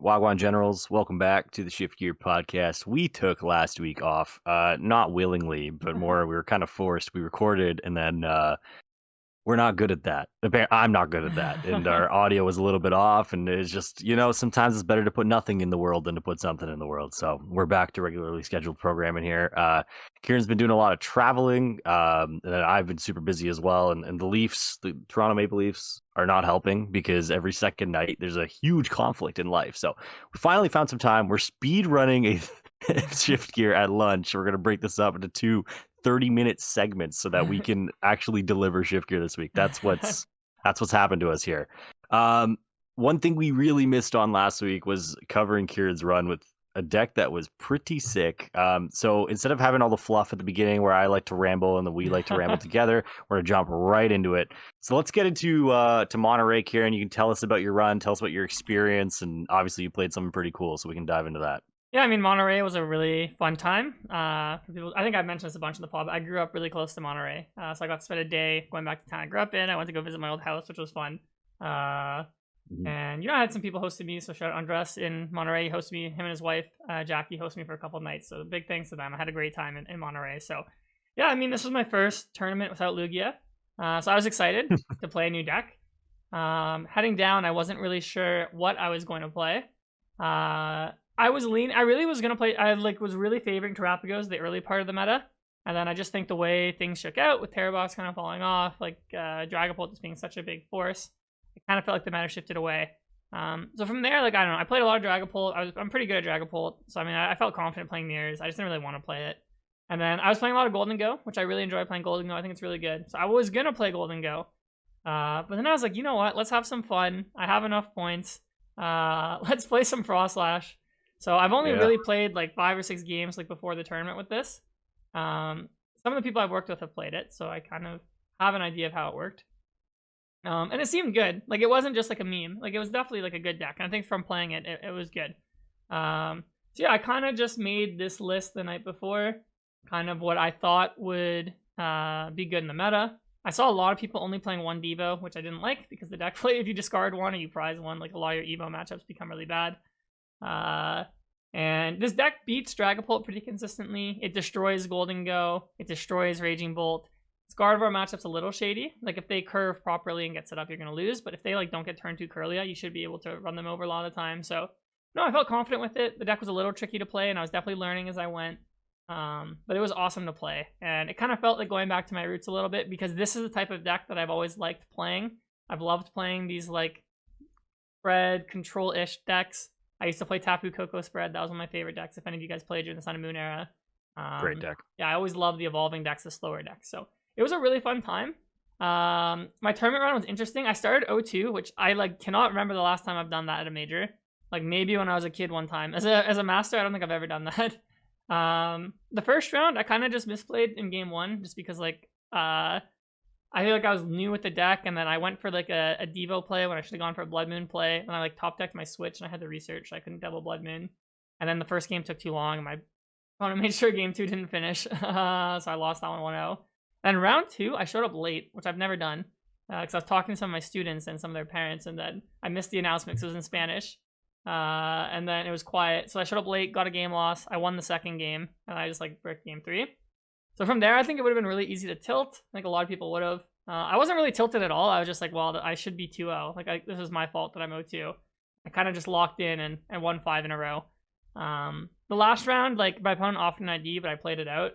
Wagwan Generals, welcome back to the Shift Gear podcast. We took last week off, not willingly, but more we were kind of forced. We recorded and then we're not good at that. I'm not good at that. And our audio was a little bit off. And it's just, sometimes it's better to put nothing in the world than to put something in the world. So we're back to regularly scheduled programming here. Kieran's been doing a lot of traveling. And I've been super busy as well. And the Leafs, the Toronto Maple Leafs, are not helping because every second night there's a huge conflict in life. So we finally found some time. We're speed running a shift gear at lunch. We're going to break this up into two 30-minute segments so that we can actually deliver shift gear this week. That's what's happened to us here. One thing we really missed on last week was covering Kieran's run with a deck that was pretty sick. So instead of having all the fluff at the beginning where I like to ramble and then we like to ramble together, we're gonna jump right into it. So let's get into to Monterrey, Kieran. You can tell us about your run, tell us about your experience, and obviously you played something pretty cool, so we can dive into that. Yeah, I mean, Monterrey was a really fun time. For people, I think I've mentioned this a bunch in the pod, but I grew up really close to Monterrey. So I got to spend a day going back to town I grew up in. I went to go visit my old house, which was fun. And I had some people hosted me. So shout out Andres in Monterrey. He hosted me, him and his wife, Jackie, hosted me for a couple of nights. So big thanks to them. I had a great time in Monterrey. So yeah, I mean, this was my first tournament without Lugia. So I was excited to play a new deck. Heading down, I wasn't really sure what I was going to play. I really was gonna play. I was really favoring Terrapagos the early part of the meta, and then I just think the way things shook out with Terrabox kind of falling off, Dragapult just being such a big force, it kind of felt like the meta shifted away. So from there, I don't know. I played a lot of Dragapult. I'm pretty good at Dragapult, so I mean, I felt confident playing Mirrors. I just didn't really want to play it. And then I was playing a lot of Golden Go, which I really enjoy playing Golden Go. I think it's really good. So I was gonna play Golden Go, but then I was like, you know what? Let's have some fun. I have enough points. Let's play some Frostlash. So I've only really played 5 or 6 games before the tournament with this. Some of the people I've worked with have played it, so I kind of have an idea of how it worked. And it seemed good. It wasn't just a meme. It was definitely a good deck. And I think from playing it, it was good. So yeah, I kind of just made this list the night before, kind of what I thought would be good in the meta. I saw a lot of people only playing one Devo, which I didn't like because the deck play, if you discard one or you prize one, a lot of your Evo matchups become really bad. And this deck beats Dragapult pretty consistently. It destroys Golden Go. It destroys Raging Bolt. Gardevoir matchup's a little shady. If they curve properly and get set up, you're going to lose. But if they don't get turned too curly, you should be able to run them over a lot of the time. So, no, I felt confident with it. The deck was a little tricky to play, and I was definitely learning as I went. But it was awesome to play. And it kind of felt like going back to my roots a little bit because this is the type of deck that I've always liked playing. I've loved playing these spread control-ish decks. I used to play Tapu Koko Spread. That was one of my favorite decks. If any of you guys played during the Sun and Moon era. Great deck. Yeah, I always loved the evolving decks, the slower decks. So it was a really fun time. My tournament run was interesting. I started 0-2, which I cannot remember the last time I've done that at a major. Maybe when I was a kid one time. As a master, I don't think I've ever done that. The first round, I kind of just misplayed in game 1 just because I feel I was new with the deck, and then I went for a Devo play when I should have gone for a Blood Moon play, and I top decked my Switch, and I had to research. I couldn't double Blood Moon, and then the first game took too long, and my opponent made sure game 2 didn't finish, so I lost that one 1-0. And round 2, I showed up late, which I've never done, because I was talking to some of my students and some of their parents, and then I missed the announcement because it was in Spanish, and then it was quiet, so I showed up late, got a game loss. I won the second game, and I just bricked game 3. So from there, I think it would have been really easy to tilt. I think a lot of people would have. I wasn't really tilted at all. I was just well, I should be 2-0. This is my fault that I'm 0-2. I kind of just locked in and won 5 in a row. The last round, my opponent offered an ID, but I played it out.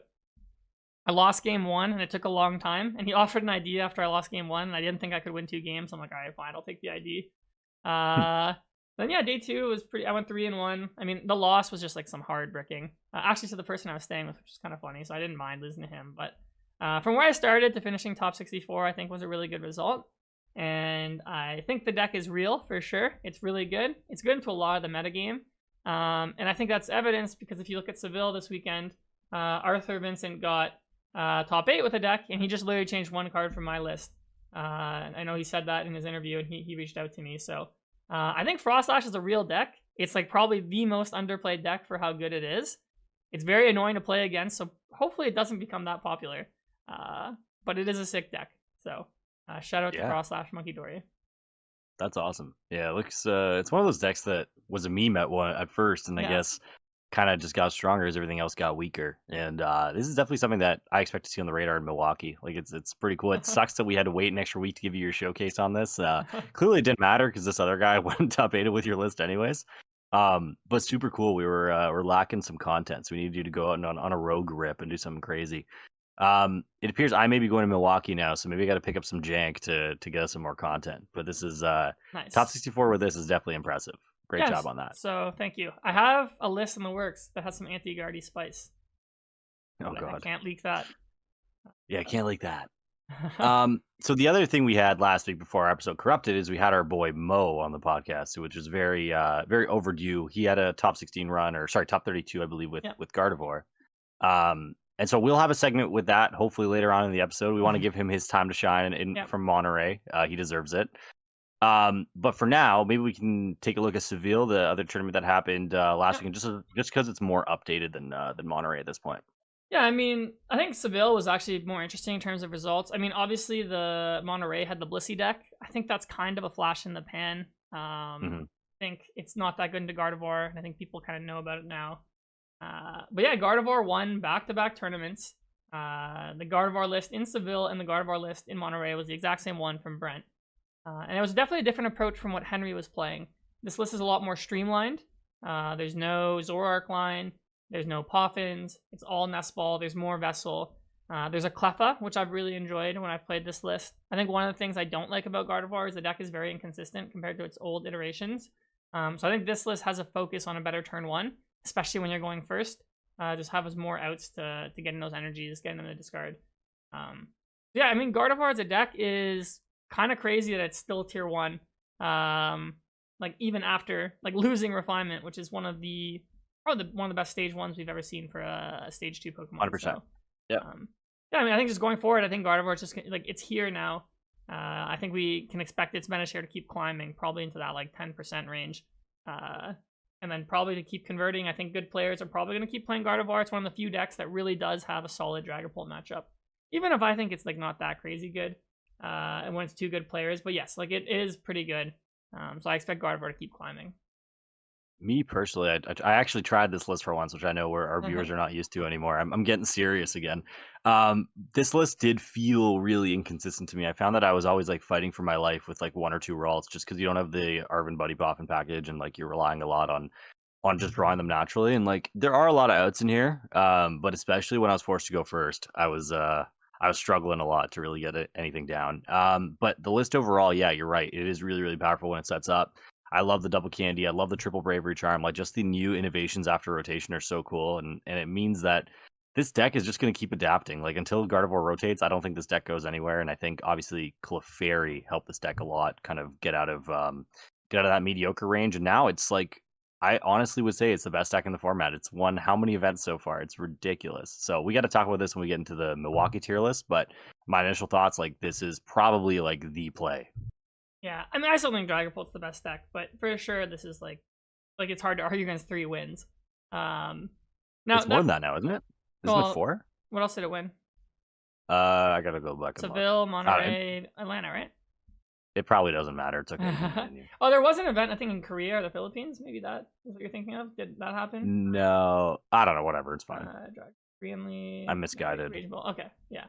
I lost game 1, and it took a long time. And he offered an ID after I lost game 1, and I didn't think I could win 2 games. So I'm all right, fine, I'll take the ID. Then yeah, day 2 was pretty. I went 3-1. I mean, the loss was just some hard bricking. Actually, to the person I was staying with, which is kind of funny. So I didn't mind losing to him. But from where I started to finishing top 64, I think was a really good result. And I think the deck is real for sure. It's really good. It's good into a lot of the metagame. And I think that's evidence because if you look at Seville this weekend, Arthur Vincent got top 8 with a deck, and he just literally changed 1 card from my list. I know he said that in his interview, and he reached out to me. So I think Frostlash is a real deck. It's probably the most underplayed deck for how good it is. It's very annoying to play against, so hopefully it doesn't become that popular. But it is a sick deck. So shout out to Frostlash Monkey Dory. That's awesome. Yeah, it looks it's one of those decks that was a meme at first, and I Yeah. guess kind of just got stronger as everything else got weaker. And this is definitely something that I expect to see on the radar in Milwaukee. Like it's pretty cool. It sucks that we had to wait an extra week to give you your showcase on this. Clearly it didn't matter because this other guy went top 8 with your list anyways. But super cool. We're lacking some content, so we need you to go out and on a rogue rip and do something crazy. It appears I may be going to Milwaukee now, so maybe I got to pick up some jank to get us some more content. But this is top Nice. 64 with this is definitely impressive. Great Yes. job on that. So thank you. I have a list in the works that has some anti-Guardy spice. Oh But I god. can't leak that. Yeah, I can't leak that. So the other thing we had last week before our episode corrupted is we had our boy Mo on the podcast, which was very overdue. He had a top 16 run, or sorry, top 32, I believe, Yep. with Gardevoir. And so we'll have a segment with that hopefully later on in the episode. We want to give him his time to shine Yep. from Monterrey. He deserves it. But for now, maybe we can take a look at Seville, the other tournament that happened last week, just because it's more updated than Monterrey at this point. Yeah, I mean, I think Seville was actually more interesting in terms of results. I mean, obviously the Monterrey had the Blissey deck. I think that's kind of a flash in the pan. I think it's not that good into Gardevoir, and I think people kind of know about it now. But yeah, Gardevoir won back-to-back tournaments. The Gardevoir list in Seville and the Gardevoir list in Monterrey was the exact same one from Brent. And it was definitely a different approach from what Henry was playing. This list is a lot more streamlined. There's no Zoroark line. There's no Poffins. It's all Nest Ball. There's more Vessel. There's a Cleffa, which I've really enjoyed when I played this list. I think one of the things I don't like about Gardevoir is the deck is very inconsistent compared to its old iterations. So I think this list has a focus on a better turn one, especially when you're going first. Just have us more outs to get in those energies, get in the discard. Yeah, I mean, Gardevoir as a deck is kind of crazy that it's still tier 1. Like even after like losing Refinement, which is one of the best stage 1s we've ever seen for a stage 2 Pokemon. 100%. So, yeah. Yeah, I mean, I think just going forward, I think Gardevoir is just like it's here now. I think we can expect its meta share to keep climbing, probably into that like 10% range. And then probably to keep converting. I think good players are probably going to keep playing Gardevoir. It's one of the few decks that really does have a solid Dragapult matchup. Even if I think it's like not that crazy good. And when it's two good players. But yes, like it is pretty good. So I expect Gardevoir to keep climbing. Me personally, I actually tried this list for once, which I know our viewers are not used to anymore. I'm getting serious again. This list did feel really inconsistent to me. I found that I was always like fighting for my life with like 1 or 2 Ralts just because you don't have the Arvin Buddy Boffin package and like you're relying a lot on just drawing them naturally. And like there are a lot of outs in here, but especially when I was forced to go first, I was struggling a lot to really get anything down. But the list overall, yeah, you're right. It is really, really powerful when it sets up. I love the double candy. I love the triple bravery charm. Like just the new innovations after rotation are so cool. And it means that this deck is just going to keep adapting. Like until Gardevoir rotates, I don't think this deck goes anywhere. And I think obviously Clefairy helped this deck a lot, kind of get out of that mediocre range. And now it's like, I honestly would say it's the best deck in the format. It's won how many events so far? It's ridiculous. So we got to talk about this when we get into the Milwaukee tier list. But my initial thoughts, like this is probably like the play. Yeah, I mean, I still think Dragapult's the best deck, but for sure, this is like it's hard to argue against 3 wins. Now it's more than that now, isn't it? Isn't it 4? What else did it win? I gotta go back. Seville, Monterrey, Atlanta, right? It probably doesn't matter. It's okay. Oh, there was an event I think in Korea or the Philippines. Maybe that is what you're thinking of. Did that happen? No, I don't know. Whatever, it's fine. Korean League. I'm misguided. Okay, yeah.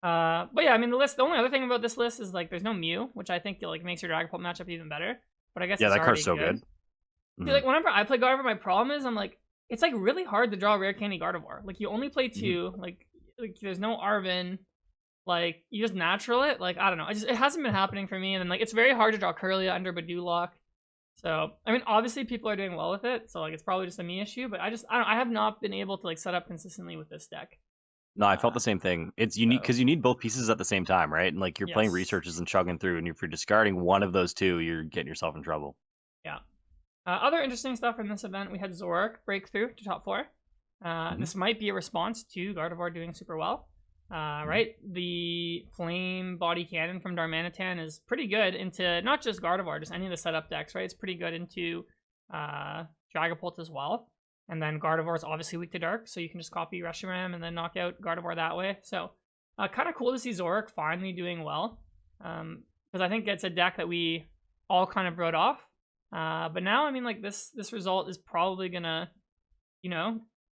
But yeah, I mean the only other thing about this list is like there's no Mew, which I think like makes your Dragapult matchup even better. But I guess yeah, it's that card's so good. Mm-hmm. See, like whenever I play Gardevoir, my problem is I'm like it's like really hard to draw rare candy Gardevoir. Like you only play 2. Mm-hmm. Like there's no Arvin. Like you just natural it. Like I don't know. It hasn't been happening for me. And then like it's very hard to draw Curlia under Badulok. So I mean, obviously people are doing well with it. So like it's probably just a me issue. But I have not been able to like set up consistently with this deck. No, I felt the same thing. It's unique because you need both pieces at the same time, right? And like you're playing researches and chugging through, and if you're discarding one of those 2, you're getting yourself in trouble. Yeah. Other interesting stuff in this event, we had Zoroark breakthrough to top 4. This might be a response to Gardevoir doing super well. Right? The Flame Body Cannon from Darmanitan is pretty good into not just Gardevoir, just any of the setup decks, right? It's pretty good into Dragapult as well. And then Gardevoir is obviously weak to Dark, so you can just copy Reshiram and then knock out Gardevoir that way. So kind of cool to see Zoroark finally doing well. Because I think it's a deck that we all kind of wrote off. But now, I mean, like this result is probably gonna,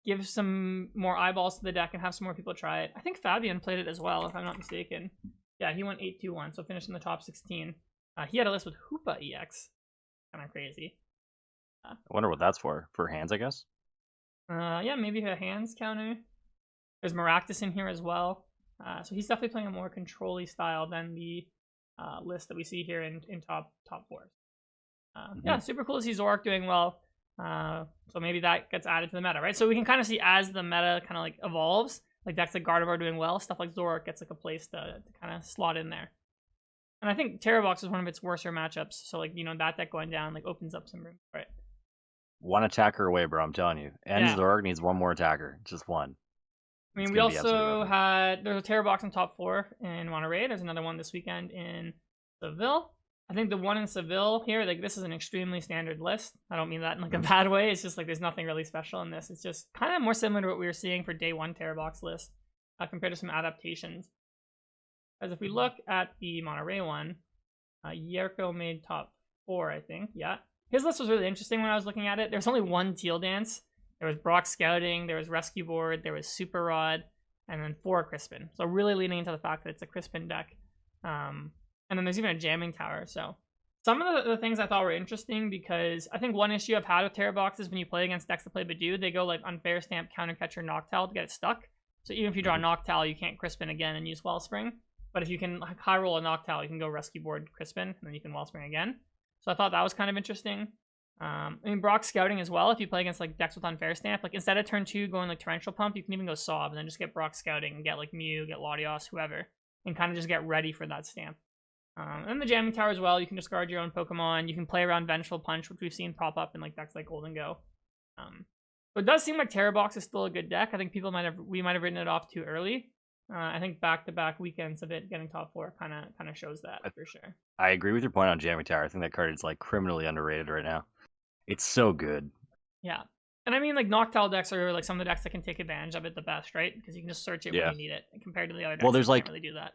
give some more eyeballs to the deck and have some more people try it. I think Fabian played it as well, if I'm not mistaken. Yeah, he went 8-2-1, so finished in the top 16. He had a list with Hoopa EX. Kind of crazy. I wonder what that's for. For hands, I guess? Yeah, maybe a hands counter. There's Maractus in here as well. So he's definitely playing a more control-y style than the list that we see here in top fours. Yeah, super cool to see Zorak doing well. So maybe that gets added to the meta, right? So we can kind of see as the meta kind of like evolves, like decks like Gardevoir doing well, stuff like Zorak gets like a place to kind of slot in there. And I think Terrorbox is one of its worser matchups. So like, that deck going down like opens up some room for it. One attacker away, bro, I'm telling you. And Zorak needs one more attacker. Just one. I mean, we also had, there's a Terrorbox in top 4 in Monterrey. There's another one this weekend in Seville. I think the one in Seville here, like this is an extremely standard list. I don't mean that in like a bad way. It's just like there's nothing really special in this. It's just kind of more similar to what we were seeing for day 1 Terrorbox list compared to some adaptations. As if we look at the Monterrey one, Yerko made top 4, I think. Yeah. His list was really interesting when I was looking at it. There's only one Teal Dance. There was Brock Scouting, there was Rescue Board, there was Super Rod, and then 4 Crispin. So really leaning into the fact that it's a Crispin deck. And then there's even a Jamming Tower. So some of the things I thought were interesting, because I think one issue I've had with Terrorbox is when you play against decks that play Badoo, they go like Unfair Stamp, Countercatcher, Noctowl to get it stuck. So even if you draw Noctowl, you can't Crispin again and use Wellspring. But if you can high roll a Noctowl, you can go Rescue Board Crispin, and then you can Wellspring again. So I thought that was kind of interesting. I mean, Brock Scouting as well, if you play against like decks with Unfair Stamp, like instead of turn 2 going like Torrential Pump, you can even go Sob and then just get Brock Scouting and get like Mew, get Latios, whoever, and kind of just get ready for that stamp. And the Jamming Tower as well, you can discard your own Pokemon, you can play around Vengeful Punch, which we've seen pop up in like decks like Golden Go. So it does seem like Terrorbox is still a good deck. I think we might have written it off too early. I think back-to-back weekends of it getting top 4 kind of shows that for sure. I agree with your point on Jamming Tower. I think that card is like criminally underrated right now. It's so good. Yeah. And I mean, like, Noctowl decks are like some of the decks that can take advantage of it the best, right? Because you can just search it when you need it, compared to the other decks there's can't really do that.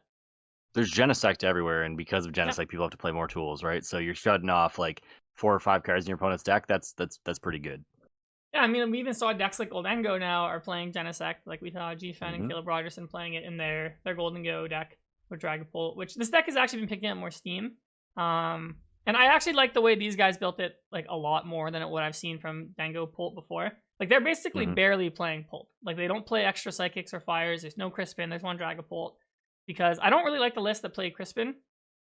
There's Genesect everywhere, and because of Genesect, people have to play more tools, right? So you're shutting off like 4 or 5 cards in your opponent's deck. That's pretty good. Yeah, I mean, we even saw decks like Golden Go now are playing Genesect. Like we saw G-Fan and Caleb Rogerson playing it in their Golden Go deck with Dragapult, which this deck has actually been picking up more steam. And I actually like the way these guys built it like a lot more than what I've seen from Dango Pult before. Like they're basically barely playing Pult. Like they don't play extra Psychics or Fires. There's no Crispin. There's one Dragapult. Because I don't really like the list that play Crispin.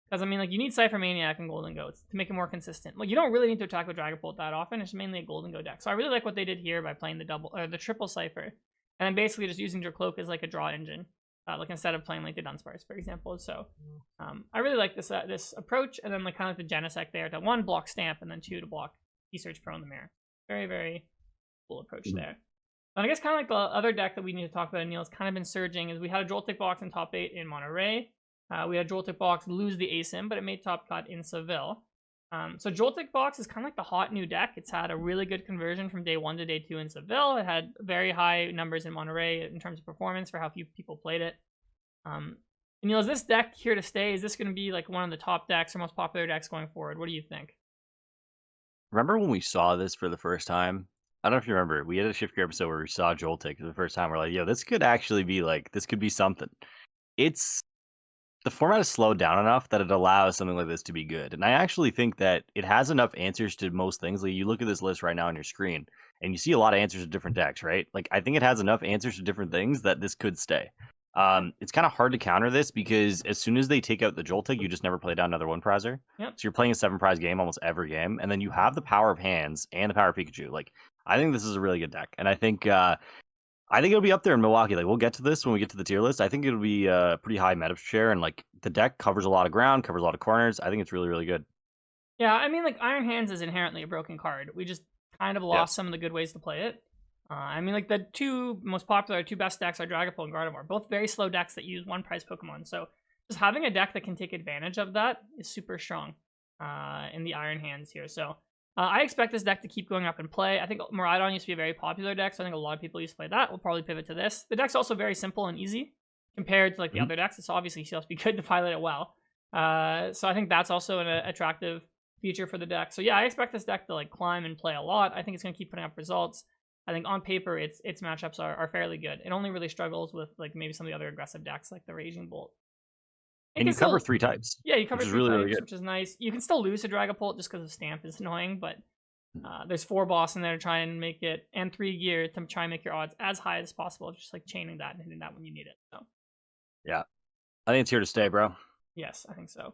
Because I mean, like you need Cypher Maniac and Golden Go to make it more consistent. Like you don't really need to attack with Dragapult that often. It's mainly a Golden Go deck. So I really like what they did here by playing the triple Cypher, and then basically just using Dracloak as like a draw engine. Like instead of playing like the Dunsparce, for example. So I really like this approach, and then like kind of like the Genesect there to 1 block Stamp, and then 2 to block Research Pro in the Mirror. Very, very cool approach there. And I guess kind of like the other deck that we need to talk about, Aneil, has kind of been surging, is we had a Joltik box in top 8 in Monterrey. We had Joltik box lose the ASIM, but it made top cut in Seville. So Joltik box is kind of like the hot new deck. It's had a really good conversion from day 1 to day 2 in Seville. It had very high numbers in Monterrey in terms of performance for how few people played it. Aneil, is this deck here to stay? Is this going to be like one of the top decks or most popular decks going forward? What do you think? Remember when we saw this for the first time? I don't know if you remember. We had a Shift Gear episode where we saw Joltik for the first time. We're like, yo, this could actually be like, this could be something. The format is slowed down enough that it allows something like this to be good. And I actually think that it has enough answers to most things. Like you look at this list right now on your screen and you see a lot of answers to different decks, right? Like I think it has enough answers to different things that this could stay. It's kind of hard to counter this because as soon as they take out the Joltik, you just never play down another 1-prizer. Yep. So you're playing a 7-prize game almost every game. And then you have the power of hands and the power of Pikachu. Like I think this is a really good deck. And I think it'll be up there in Milwaukee. Like we'll get to this when we get to the tier list. I think it'll be a pretty high meta share, and like the deck covers a lot of ground, covers a lot of corners. I think it's really, really good. Yeah, I mean, like Iron Hands is inherently a broken card. We just kind of lost some of the good ways to play it. I mean, like the 2 most popular, 2 best decks are Dragapult and Gardevoir, both very slow decks that use 1-prize Pokemon. So just having a deck that can take advantage of that is super strong in the Iron Hands here. So I expect this deck to keep going up in play. I think Miraidon used to be a very popular deck, so I think a lot of people used to play that. We'll probably pivot to this. The deck's also very simple and easy compared to like the other decks. It's obviously supposed to be good to pilot it well. So I think that's also an attractive feature for the deck. So yeah, I expect this deck to like climb and play a lot. I think it's gonna keep putting up results. I think on paper its matchups are fairly good. It only really struggles with like maybe some of the other aggressive decks like the Raging Bolt. And you cover 3 types. Yeah, you cover which is 3 really, types, really good. which is nice. You can still lose to Dragapult just because of Stamp is annoying, but there's 4 boss in there to try and make it, and 3 gear to try and make your odds as high as possible, just like chaining that and hitting that when you need it. So yeah, I think it's here to stay, bro. Yes, I think so.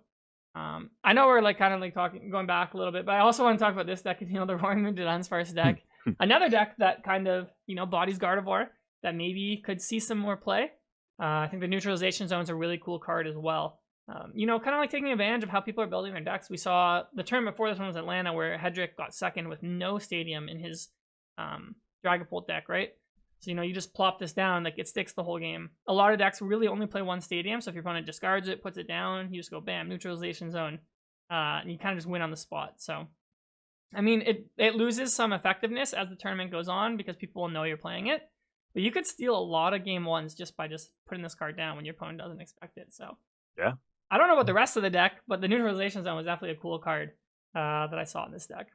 I know we're like kind of like going back a little bit, but I also want to talk about this deck, the Roaring Moon Didon's first deck. Another deck that kind of, bodies Gardevoir that maybe could see some more play. I think the Neutralization Zone is a really cool card as well. Kind of like taking advantage of how people are building their decks. We saw the tournament before this one was Atlanta, where Hedrick got second with no stadium in his Dragapult deck, right? So, you just plop this down, like it sticks the whole game. A lot of decks really only play 1 stadium, so if your opponent discards it, puts it down, you just go bam, Neutralization Zone, and you kind of just win on the spot. So, I mean, it loses some effectiveness as the tournament goes on because people will know you're playing it, but you could steal a lot of game 1s just by just putting this card down when your opponent doesn't expect it. So, yeah. I don't know about the rest of the deck, but the Neutralization Zone was definitely a cool card that I saw in this deck.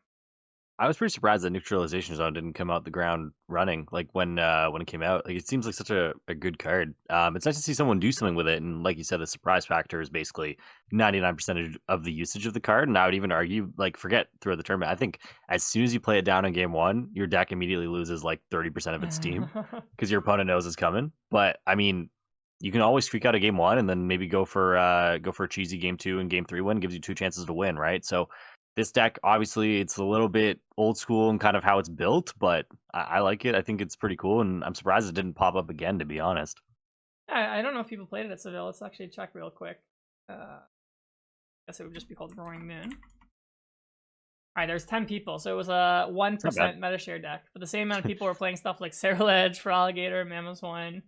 I was pretty surprised that Neutralization Zone didn't come out the ground running, like when it came out. Like, it seems like such a good card. It's nice to see someone do something with it, and like you said, the surprise factor is basically 99% of the usage of the card. And I would even argue, like, forget throughout the tournament. I think as soon as you play it down in game 1, your deck immediately loses like 30% of its steam because your opponent knows it's coming. But I mean, you can always freak out a game 1 and then maybe go for a cheesy game 2 and game 3 win. Gives you 2 chances to win, right? So this deck, obviously, it's a little bit old school and kind of how it's built, but I like it. I think it's pretty cool, and I'm surprised it didn't pop up again, to be honest. I don't know if people played it at Seville. Let's actually check real quick. I guess it would just be called Roaring Moon. Alright, there's 10 people, so it was a 1% meta share deck. But the same amount of people were playing stuff like Serral Edge, Feraligatr, Mamoswine.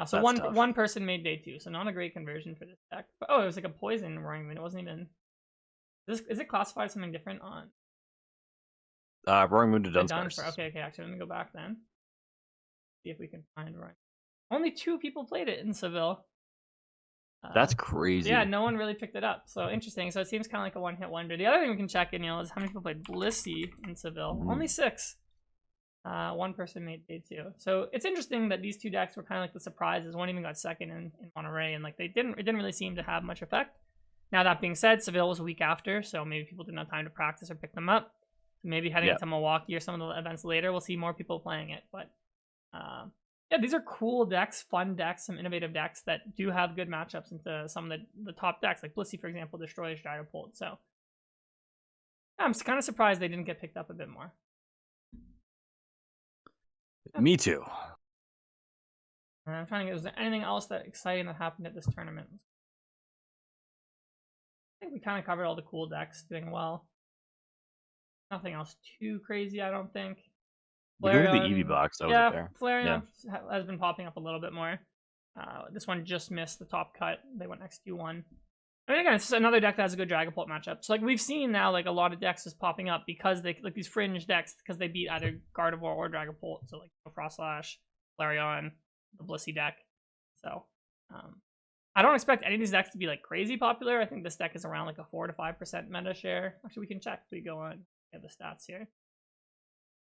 So one person made day 2, so not a great conversion for this deck. But, it was like a poison Roaring Moon. It wasn't even... Is it classified as something different on? Roaring Moon to Dunsparce. Okay, actually, let me go back then. See if we can find Roaring. Only 2 people played it in Seville. That's crazy. Yeah, no one really picked it up. So interesting. So it seems kind of like a one-hit wonder. The other thing we can check in, is how many people played Blissey in Seville. Only 6. One person made day 2. So it's interesting that these 2 decks were kind of like the surprises. One even got second in Monterrey, and like it didn't really seem to have much effect. Now, that being said, Seville was a week after, so maybe people didn't have time to practice or pick them up. Maybe heading into Milwaukee or some of the events later, we'll see more people playing it. But yeah, these are cool decks, fun decks, some innovative decks that do have good matchups into some of the top decks. Like Blissey, for example, destroys Dragapult. So yeah, I'm kind of surprised they didn't get picked up a bit more. Me too. And I'm trying to get, is there anything else that exciting that happened at this tournament? I think we kind of covered all the cool decks doing well. Nothing else too crazy, I don't think. Look at the EV box over there. Flareon has been popping up a little bit more. This one just missed the top cut. They went XQ1. I mean, again, it's just another deck that has a good Dragapult matchup. So, like, we've seen now, like, a lot of decks is popping up because they, like, these fringe decks, because they beat either Gardevoir or Dragapult. So, like, Frostlash, Flareon, the Blissey deck. So, I don't expect any of these decks to be like crazy popular. I think this deck is around like a 4 to 5% meta share. Actually, we can check if we go on the stats here.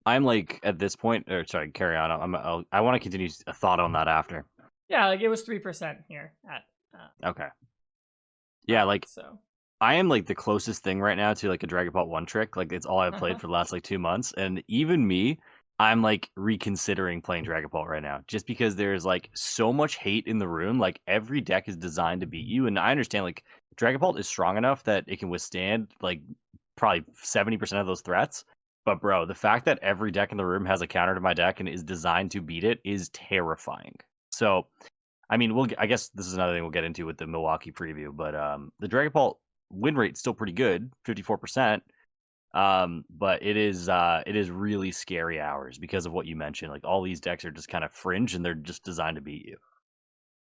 I'm like at this point, or sorry, carry on. I want to continue a thought on that after. Yeah, like it was 3% here at. Okay. Yeah, like so. I am like the closest thing right now to like a Dragapult one trick. Like it's all I've played for the last like 2 months, and even me, I'm like reconsidering playing Dragapult right now just because there's like so much hate in the room. Like every deck is designed to beat you, and I understand like Dragapult is strong enough that it can withstand like probably 70% of those threats. But bro, the fact that every deck in the room has a counter to my deck and is designed to beat it is terrifying. So, I mean, I guess this is another thing we'll get into with the Milwaukee preview, but the Dragapult win rate's still pretty good, 54%. But it is really scary hours because of what you mentioned. Like all these decks are just kind of fringe and they're just designed to beat you.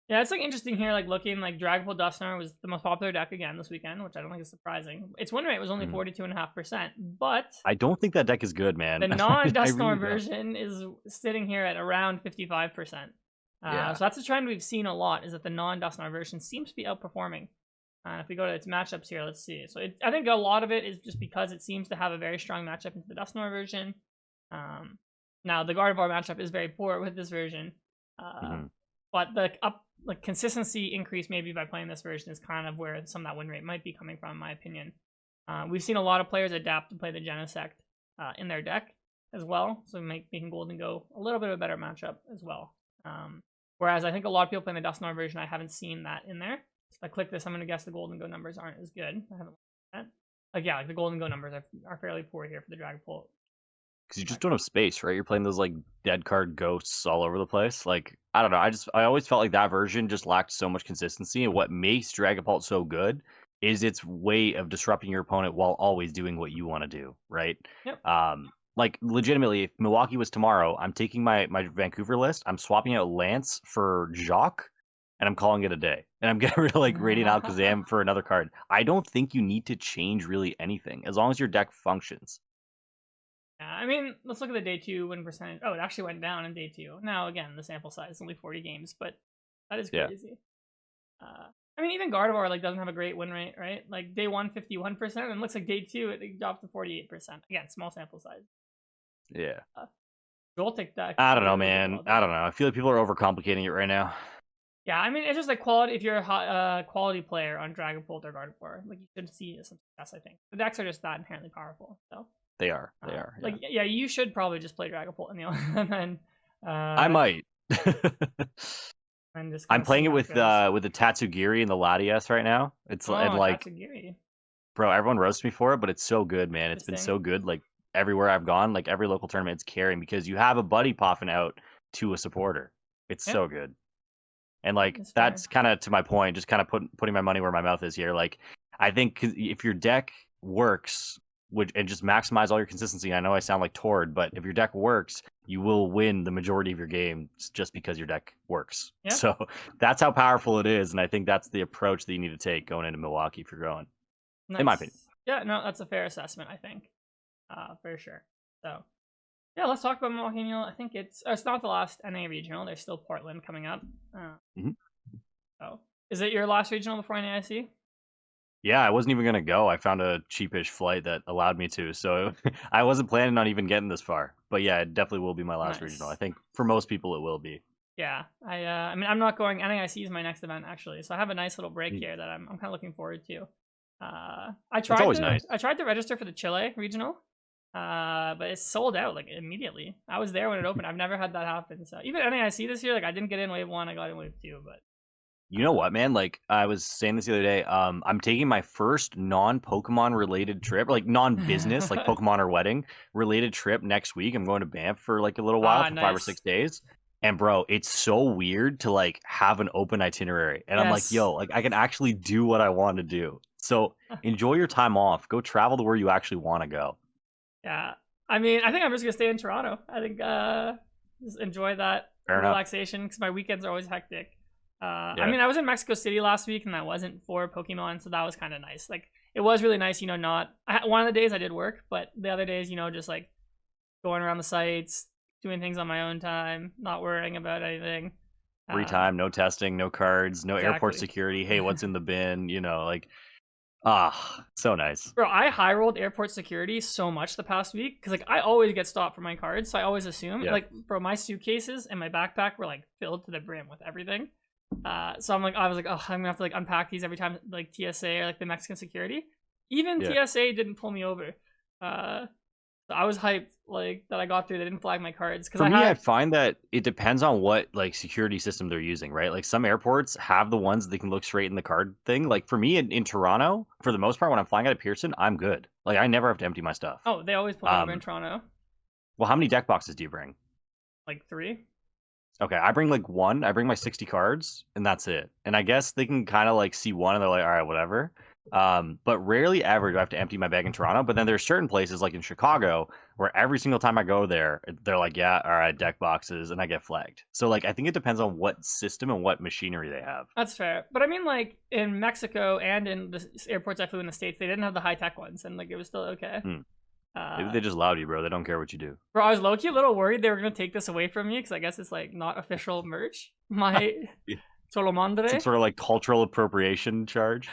Yeah, it's like interesting here, like looking like Dragapult Dusknoir was the most popular deck again this weekend, which I don't think is surprising. Its win rate was only 42.5%, but I don't think that deck is good, man. The non-Dusknoir version is sitting here at around 55%. So that's a trend we've seen a lot, is that the non-Dusknoir version seems to be outperforming. If we go to its matchups here, let's see. So I think a lot of it is just because it seems to have a very strong matchup into the Dusknoir version. Now the Gardevoir matchup is very poor with this version, but the consistency increase maybe by playing this version is kind of where some of that win rate might be coming from, in my opinion. We've seen a lot of players adapt to play the Genesect in their deck as well, so making Golden Go a little bit of a better matchup as well. Whereas I think a lot of people playing the Dusknoir version, I haven't seen that in there. If I click this, I'm going to guess the Golden Go numbers aren't as good. I haven't looked at that. The Golden Go numbers are fairly poor here for the Dragapult. Because you just don't have space, right? You're playing those like dead card ghosts all over the place. Like, I don't know. I always felt like that version just lacked so much consistency. And what makes Dragapult so good is its way of disrupting your opponent while always doing what you want to do, right? Yep. Like legitimately, if Milwaukee was tomorrow, I'm taking my Vancouver list. I'm swapping out Lance for Jacques, and I'm calling it a day. And I'm getting rid of like Radiant Alakazam for another card. I don't think you need to change really anything as long as your deck functions. Yeah, I mean, let's look at the day 2 win percentage. Oh, it actually went down in day 2. Now, again, the sample size is only 40 games, but that is crazy. Yeah. I mean, even Gardevoir like doesn't have a great win rate, right? Like day 1, 51%, and it looks like day 2 it dropped to 48%. Again, small sample size. Yeah. Joltik deck. I don't know, man. I don't know. I feel like people are overcomplicating it right now. Yeah, I mean, it's just like quality. If you're a quality player on Dragapult or Gardevoir, like you should see some success. I think the decks are just that inherently powerful. So they are. They are. Like yeah, you should probably just play Dragapult, Aneil, and then I might. And just I'm playing it with the Tatsugiri and the Latias right now. It's and like, Tatsugiri. Bro, everyone roasts me for it, but it's so good, man. It's been so good. Like everywhere I've gone, like every local tournament, it's carrying because you have a buddy popping out to a supporter. It's so good. And like that's kind of to my point, just kind of putting my money where my mouth is here. Like I think if your deck works, and just maximize all your consistency. I know I sound like Tord, but if your deck works, you will win the majority of your games just because your deck works. Yeah. So that's how powerful it is, and I think that's the approach that you need to take going into Milwaukee if you're going. Nice. In my opinion. Yeah, no, that's a fair assessment, I think. For sure. So yeah, let's talk about Milwaukee. I think it's not the last NA regional. There's still Portland coming up. So is it your last regional before NAIC? Yeah, I wasn't even going to go. I found a cheapish flight that allowed me to. So I wasn't planning on even getting this far. But yeah, it definitely will be my last regional. I think for most people it will be. Yeah, I mean, I'm not going. NAIC is my next event, actually. So I have a nice little break here that I'm kind of looking forward to. I tried to register for the Chile regional, but it's sold out like immediately. I was there when it opened. I've never had that happen. So even NAIC this year, like I didn't get in wave 1, I got in wave 2, but. You know what, man? Like I was saying this the other day, I'm taking my first non-Pokemon related trip, like non-business, like Pokemon or wedding related trip next week. I'm going to Banff for like a little while for 5 or 6 days. And bro, it's so weird to like have an open itinerary. And I'm like, yo, like I can actually do what I want to do. So enjoy your time off. Go travel to where you actually want to go. Yeah. I mean, I think I'm just going to stay in Toronto. I think just enjoy that relaxation because my weekends are always hectic. I mean, I was in Mexico City last week, and that wasn't for Pokemon, so that was kind of nice. Like, it was really nice, one of the days I did work, but the other days, just like going around the sites, doing things on my own time, not worrying about anything. Free time, no testing, no cards, no airport security. Hey, what's in the bin? So nice. Bro, I high rolled airport security so much the past week because like I always get stopped for my cards, so I always assume like, bro, my suitcases and my backpack were like filled to the brim with everything. So I was like, oh, I'm gonna have to like unpack these every time like TSA or like the Mexican security. Even TSA didn't pull me over. So I was hyped like that I got through. They didn't flag my cards because I find that it depends on what like security system they're using, right? Like some airports have the ones that can look straight in the card thing. Like for me in Toronto, for the most part, when I'm flying out of Pearson, I'm good. Like I never have to empty my stuff. Oh, they always pull me over in Toronto. Well, how many deck boxes do you bring? Like 3. Okay, I bring like 1. I bring my 60 cards, and that's it. And I guess they can kind of like see 1, and they're like, all right, whatever. But rarely ever do I have to empty my bag in Toronto. But then there's certain places like in Chicago where every single time I go there, they're like, yeah, all right, deck boxes, and I get flagged. So like I think it depends on what system and what machinery they have. That's fair. But I mean, like in Mexico and in the airports I flew in the States, they didn't have the high tech ones, and like it was still okay. Maybe they just allowed you, bro. They don't care what you do. Bro, I was low-key a little worried they were going to take this away from me because I guess it's like not official merch. My Solomandre. Some sort of like cultural appropriation charge.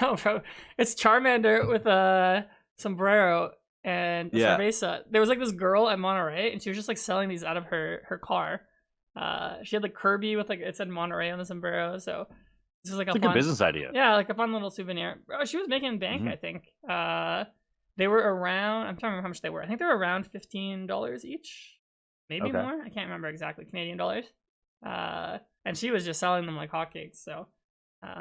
No, bro. It's Charmander with a sombrero and a Yeah. cerveza. There was like this girl at Monterrey, and she was just like selling these out of her car. She had like Kirby with like it said Monterrey on the sombrero, so this was like It's a good business idea. yeah, like a fun little souvenir. Bro, she was making bank, I think. They were around. I'm trying to remember how much they were. I think they were around $15 each, maybe Okay. more. I can't remember exactly Canadian dollars. And she was just selling them like hotcakes. So.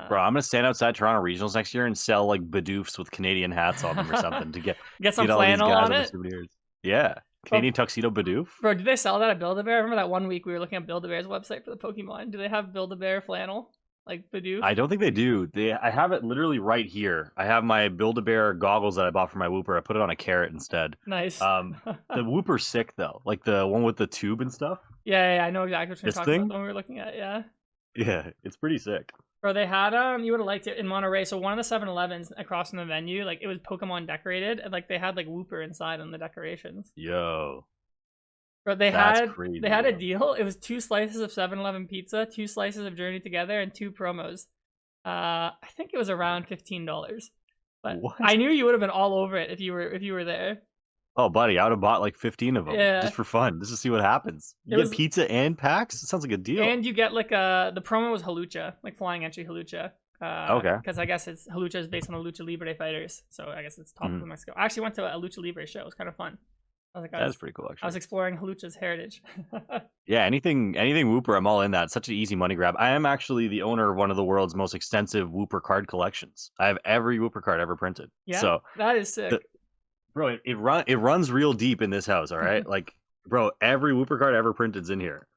Bro, I'm gonna stand outside Toronto Regionals next year and sell like Badoofs with Canadian hats on them or something to get some all these flannel guys on their it. souvenirs. Yeah, Canadian tuxedo Badoof. Bro, did they sell that at Build-A-Bear? I remember that one week we were looking at Build-A-Bear's website for the Pokemon. Do they have Build-A-Bear flannel like Bidoof? I don't think they do. I have it literally right here. I have my Build-A-Bear goggles that I bought for my Whooper. I put it on a carrot instead. Nice. The Whooper's sick though, like the one with the tube and stuff. Yeah, I know exactly what you're This talking thing? about. The one we were looking at, yeah. Yeah, it's pretty sick. Bro, they had you would have liked it in Monterrey. So one of the 7-Elevens across from the venue, like it was Pokemon decorated, and like they had like Whooper inside on the decorations. Yo. Bro, they That's had crazy, they had a bro. deal. It was 2 slices of 7-Eleven pizza, 2 slices of Journey Together, and 2 promos. I think it was around $15. But What? I knew you would have been all over it if you were there. Oh, buddy, I would have bought like 15 of them Yeah. just for fun, just to see what happens. You get pizza and packs? It sounds like a deal. And you get like the promo was Halucha, like flying entry Halucha. Okay. Because I guess Halucha is based on the Lucha Libre fighters, so I guess it's top of Mexico. I actually went to a Lucha Libre show. It was kind of fun. That's pretty cool, actually. I was exploring Halucha's heritage. Yeah, anything Whooper, I'm all in that. It's such an easy money grab. I am actually the owner of one of the world's most extensive Whooper card collections. I have every Whooper card ever printed. Yeah, so that is sick. Bro, it runs real deep in this house, all right? Like, bro, every Whooper card ever printed's in here.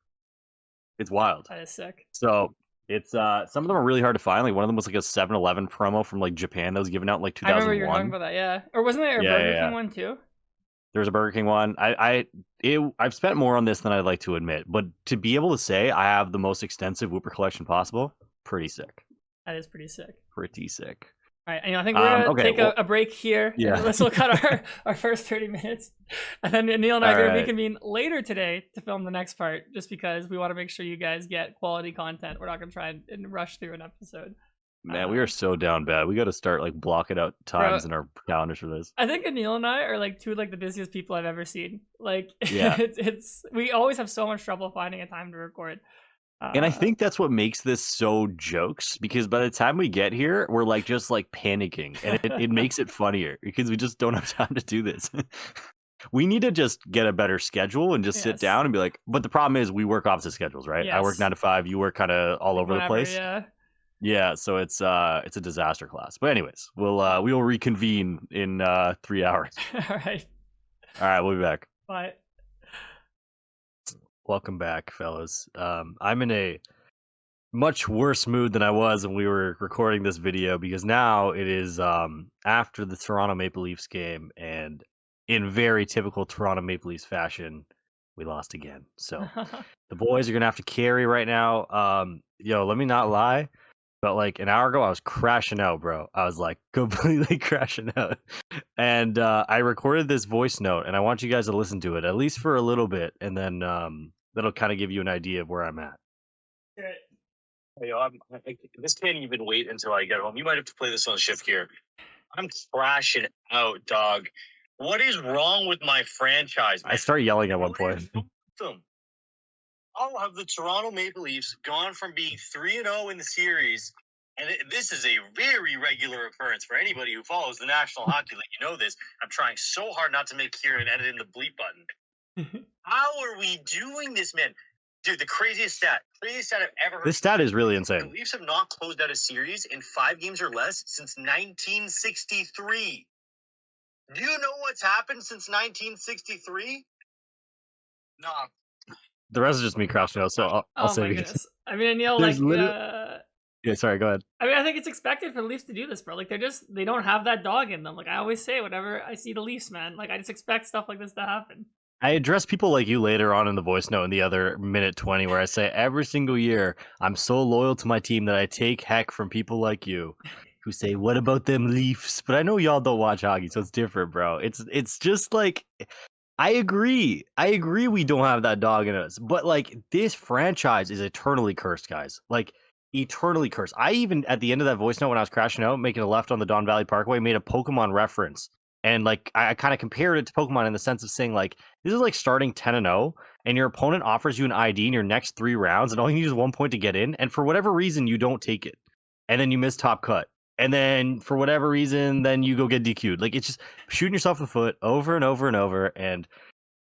It's wild. That is sick. So it's some of them are really hard to find. Like one of them was like a 7-Eleven promo from like Japan that was given out in like 2001. I remember you were talking about that, yeah. Or wasn't there a Burger King one too? There was a Burger King one. I've spent more on this than I'd like to admit, but to be able to say I have the most extensive Whooper collection possible, pretty sick. That is pretty sick. Pretty sick. All right, I think we're gonna take a break here. Yeah. Let's look at our first 30 minutes, and then Aneil and I are gonna reconvene later today to film the next part, just because we want to make sure you guys get quality content. We're not gonna try and rush through an episode. Man, we are so down bad. We got to start like blocking out times in our calendars for this. I think Aneil and I are like two of like the busiest people I've ever seen. Like, yeah, it's we always have so much trouble finding a time to record. And I think that's what makes this so jokes, because by the time we get here, we're like just like panicking, and it makes it funnier because we just don't have time to do this. We need to just get a better schedule and just sit down and be like, but the problem is we work opposite schedules, right? I work 9 to 5, you work kind of all over the place. Yeah, so it's a disaster class. But anyways, we will reconvene in 3 hours. All right, we'll be back. Bye. Welcome back, fellas. I'm in a much worse mood than I was when we were recording this video, because now it is after the Toronto Maple Leafs game, and in very typical Toronto Maple Leafs fashion, we lost again. So the boys are gonna have to carry right now. Yo, let me not lie, but like an hour ago I was crashing out, bro. I was like completely crashing out. And I recorded this voice note, and I want you guys to listen to it at least for a little bit, and then that'll kind of give you an idea of where I'm at. Hey, this can't even wait until I get home. You might have to play this on shift here. I'm crashing out, dog. What is wrong with my franchise, man? I start yelling at one point. How have the Toronto Maple Leafs gone from being 3-0 in the series, and this is a very regular occurrence for anybody who follows the National Hockey League. You know this. I'm trying so hard not to make Kieran edit in the bleep button. How are we doing this, man? Dude, the craziest stat I've ever heard. This stat is really insane. The Leafs have not closed out a series in 5 games or less since 1963. Do you know what's happened since 1963? No. The rest is just me crashing out, so I'll say it. I mean, Aneil, yeah, sorry, go ahead. I mean, I think it's expected for the Leafs to do this, bro. Like, they don't have that dog in them. Like, I always say, whenever I see the Leafs, man, like, I just expect stuff like this to happen. I address people like you later on in the voice note in the other minute 20, where I say every single year I'm so loyal to my team that I take heck from people like you who say, what about them Leafs? But I know y'all don't watch hockey, so it's different, bro. It's just like, I agree we don't have that dog in us, but like this franchise is eternally cursed, guys. Like eternally cursed. I even at the end of that voice note when I was crashing out, making a left on the Don Valley Parkway, made a Pokemon reference. And like I kind of compared it to Pokemon in the sense of saying like this is like starting 10-0 and your opponent offers you an ID in your next 3 rounds and all you need is 1 point to get in, and for whatever reason you don't take it. And then you miss top cut. And then for whatever reason, then you go get DQ'd. Like it's just shooting yourself in the foot over and over and over. And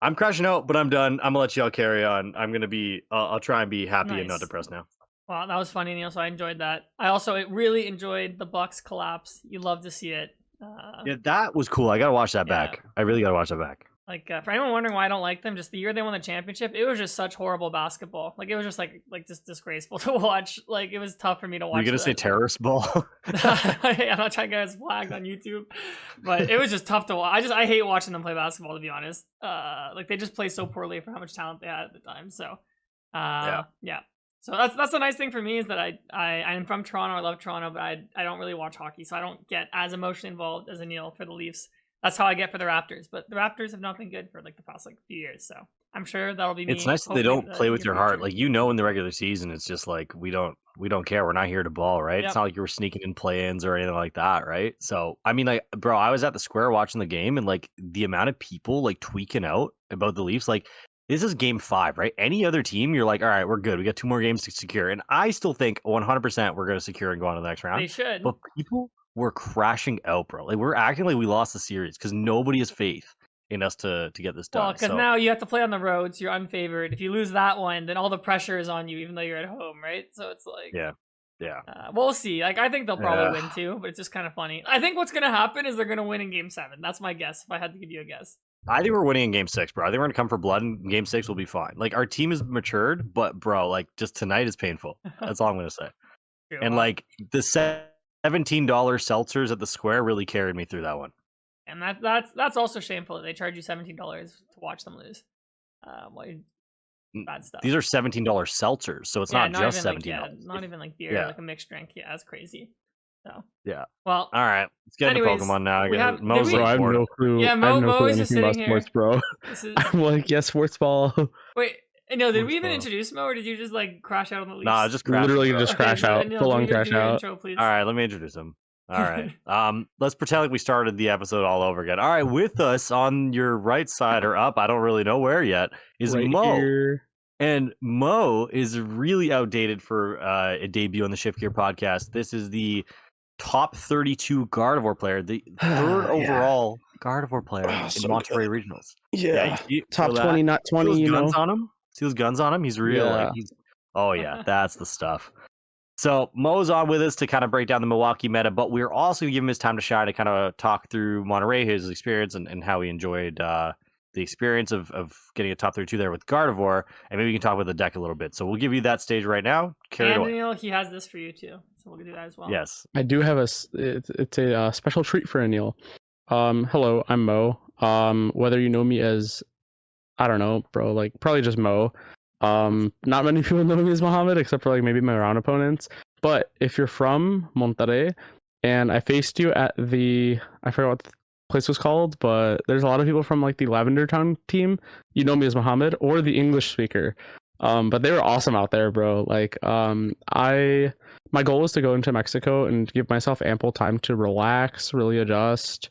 I'm crashing out, but I'm done. I'm gonna let y'all carry on. I'm gonna be. I'll try and be happy and not Nice. depressed now. Wow, that was funny, Neil. So I enjoyed that. I also really enjoyed the Bucks collapse. You love to see it. Yeah, that was cool. I gotta watch that Yeah. back. I really gotta watch that back. Like for anyone wondering why I don't like them, just the year they won the championship, it was just such horrible basketball. Like it was just like just disgraceful to watch. Like it was tough for me to watch. You're gonna say terrorist ball? I'm not trying to get us flagged on YouTube, but it was just tough to watch. I hate watching them play basketball, to be honest. Like they just play so poorly for how much talent they had at the time. So yeah. So that's the nice thing for me is that I'm from Toronto. I love Toronto, but I don't really watch hockey, so I don't get as emotionally involved as Aneil for the Leafs. That's how I get for the Raptors, but the Raptors have not been good for like the past few years. So I'm sure that'll be me. It's nice that they don't play with your heart. Like in the regular season, it's just like we don't care. We're not here to ball, right? Yep. It's not like you were sneaking in play-ins or anything like that, right? So I mean, like, bro, I was at the square watching the game, and like the amount of people like tweaking out about the Leafs, like. This is game 5, right? Any other team, you're like, all right, we're good. We got 2 more games to secure. And I still think 100% we're going to secure and go on to the next round. They should. But people were crashing out, bro. Like, we're acting like we lost the series because nobody has faith in us to get this done. Well, because now you have to play on the roads. You're unfavored. If you lose that one, then all the pressure is on you, even though you're at home, right? So it's like... Yeah. We'll see. Like, I think they'll probably win too, but it's just kind of funny. I think what's going to happen is they're going to win in game 7. That's my guess, if I had to give you a guess. I think we're winning in game 6, bro. I think we're going to come for blood, and game 6 will be fine. Like, our team is matured, but, bro, like, just tonight is painful. That's all I'm going to say. True. And, like, the $17 seltzers at the square really carried me through that one. And that's also shameful. They charge you $17 to watch them lose. Bad stuff. These are $17 seltzers, so it's not just $17. Not even like beer, like a mixed drink. Yeah, that's crazy. So yeah. Well, all right. Let's get into Pokemon now. I have no clue. Yeah, I have no clue is anything about sports, bro. I'm like, yeah, sports ball. Wait, no, did we even introduce Mo, or did you just like crash out on the Leafs? Nah, just crash. Literally just crash out. Full on crash out. Intro, please. All right, let me introduce him. All right. Let's pretend like we started the episode all over again. All right, with us on your right side or up, I don't really know where yet, is right Mo. Here. And Mo is really outdated for a debut on the Shift Gear podcast. This is the top 32 Gardevoir player, the third overall Gardevoir player in Monterrey Regionals. Yeah, top 20, not 20. You know, on him. See those guns on him? He's real. Yeah. Oh yeah, that's the stuff. So Mo's on with us to kind of break down the Milwaukee meta, but we're also giving him his time to shine to kind of talk through Monterrey, his experience, and how he enjoyed the experience of getting a top 32 there with Gardevoir, and maybe we can talk about the deck a little bit. So we'll give you that stage right now. Carry it away. Neil, he has this for you too, so we'll do that as well. Yes, I do have it's a special treat for Aneil. Hello, I'm Mo. Whether you know me as, I don't know, bro, like probably just Mo. Not many people know me as Mohammed, except for like maybe my round opponents. But if you're from Monterrey, and I faced you at I forgot what the place was called, but there's a lot of people from like the Lavender Town team. You know me as Mohammed or the English speaker. But they were awesome out there, bro. Like, my goal was to go into Mexico and give myself ample time to relax, really adjust,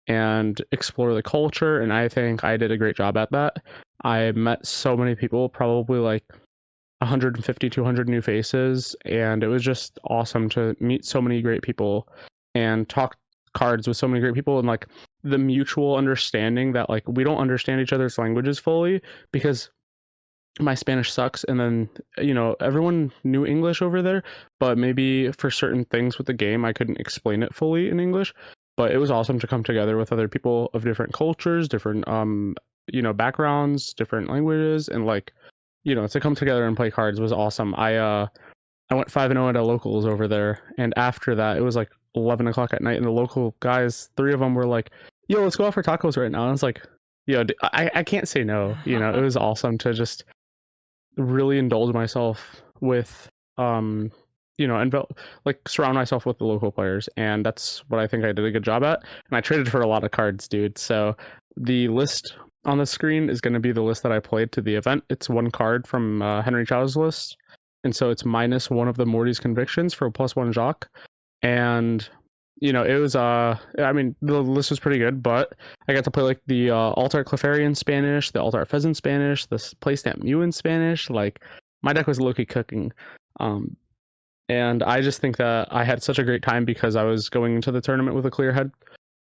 and explore the culture. And I think I did a great job at that. I met so many people, probably like 150, 200 new faces. And it was just awesome to meet so many great people and talk cards with so many great people, and like the mutual understanding that like we don't understand each other's languages fully because my Spanish sucks, and then everyone knew English over there, but maybe for certain things with the game I couldn't explain it fully in English. But it was awesome to come together with other people of different cultures, different backgrounds, different languages, and like to come together and play cards was awesome. I went 5-0 at a locals over there, and after that it was like 11 o'clock at night, and the local guys, 3 of them were like, yo, let's go out for tacos right now. And I was like, yo, I can't say no. It was awesome to just really indulge myself with and like surround myself with the local players, and that's what I think I did a good job at. And I traded for a lot of cards, dude. So the list on the screen is going to be the list that I played to the event. It's 1 card from Henry Chow's list, and so it's minus one of the Morty's convictions for a +1 Jock. And you know, it was I mean, the list was pretty good, but I got to play like the Altar Clefairy in Spanish, the Altar Pheasant Spanish, the Playstamp Mew in Spanish. Like, my deck was low-key cooking. And I just think that I had such a great time because I was going into the tournament with a clear head,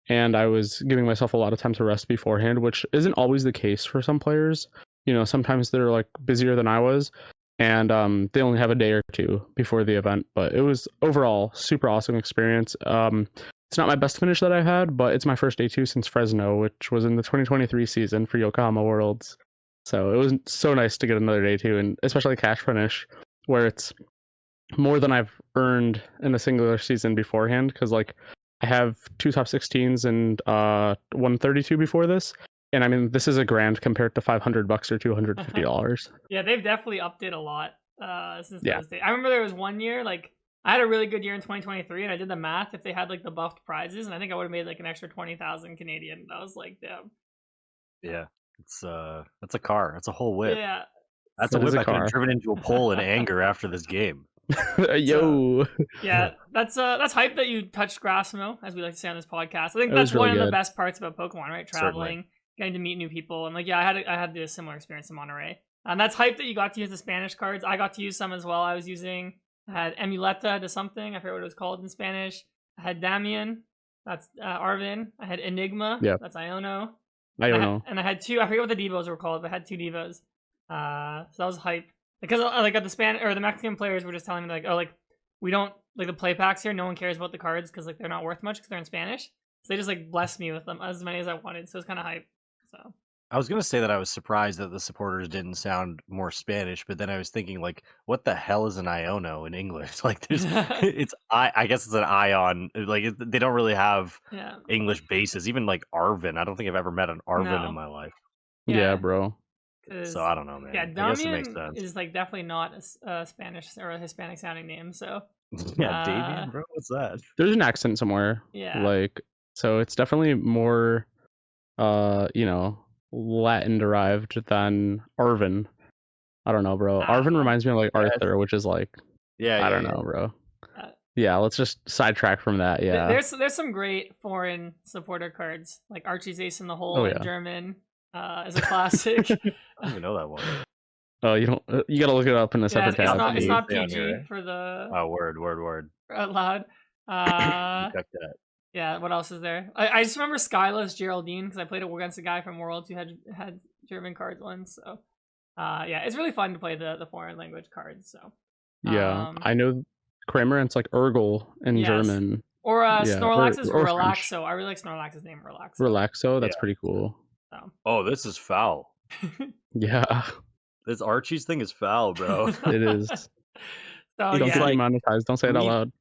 and I was giving myself a lot of time to rest beforehand, which isn't always the case for some players. You know, sometimes they're like busier than I was, and they only have a day or two before the event. But it was overall super awesome experience. It's not my best finish that I've had, but it's my first day 2 since Fresno, which was in the 2023 season for Yokohama Worlds. So it was so nice to get another day 2, and especially cash finish, where it's more than I've earned in a singular season beforehand, because like I have 2 top 16s and 132 before this, and I mean, this is a grand compared to $500 or $250. Yeah, they've definitely upped it a lot since those days. I remember there was one year, like, I had a really good year in 2023, and I did the math if they had like the buffed prizes, and I think I would have made like an extra 20,000 Canadian. I was like, damn. Yeah, that's a car. That's a whole whip. Yeah, That's That a is whip a I could have car. driven into a pole in anger after this game. Yo. yeah, that's hype that you touched grass, Mo, as we like to say on this podcast. I think It that's was really one of the good. best parts about Pokemon, right? Traveling, Certainly. getting to meet new people, and like, yeah, I had a similar experience in Monterrey. And that's hype that you got to use the Spanish cards. I got to use some as well. I had Emuleta to something. I forget what it was called in Spanish. I had Damien. That's Arvin. I had Enigma. Yep. That's Iono. I don't know. And I had 2. I forget what the Devos were called, but I had 2 Devos. So that was hype. Because like the Mexican players were just telling me like, oh, like, we don't like the play packs here. No one cares about the cards because like they're not worth much because they're in Spanish. So they just like blessed me with them as many as I wanted. So it's kind of hype. So I was gonna say that I was surprised that the supporters didn't sound more Spanish, but then I was thinking like, what the hell is an Iono in English? Like, I guess it's an ion. Like, they don't really have yeah, English bases. Even like Arvin, I don't think I've ever met an Arvin No. in my life. Yeah, bro. So I don't know, man. Yeah, I guess it makes Damian sense. is like definitely not a Spanish or a Hispanic sounding name. So Yeah, Davian, bro, what's that? There's an accent somewhere. Yeah. Like, so it's definitely more you know, Latin derived than Arvin. I don't know, bro. Arvin reminds me of like Arthur, which is like, I don't know, bro. Yeah, let's just sidetrack from that. Yeah. There's some great foreign supporter cards, like Archie's Ace in the Hole in German is a classic. I don't even know that one. Oh, you don't. You gotta look it up in a separate tab. It's not PG for the. Oh, word. Out loud. Check that. Yeah. What else is there? I just remember Skyla's Geraldine because I played it against a guy from Worlds who had German cards once. So, yeah, it's really fun to play the foreign language cards. So. Yeah, I know Kramer, and it's like Urgel in German. Or Snorlax is or Relaxo. I really like Snorlax's name, Relaxo. Relaxo, that's pretty cool. So. Oh, this is foul. Yeah. This Archie's thing is foul, bro. It is. Don't get demonetized. Don't say it out loud.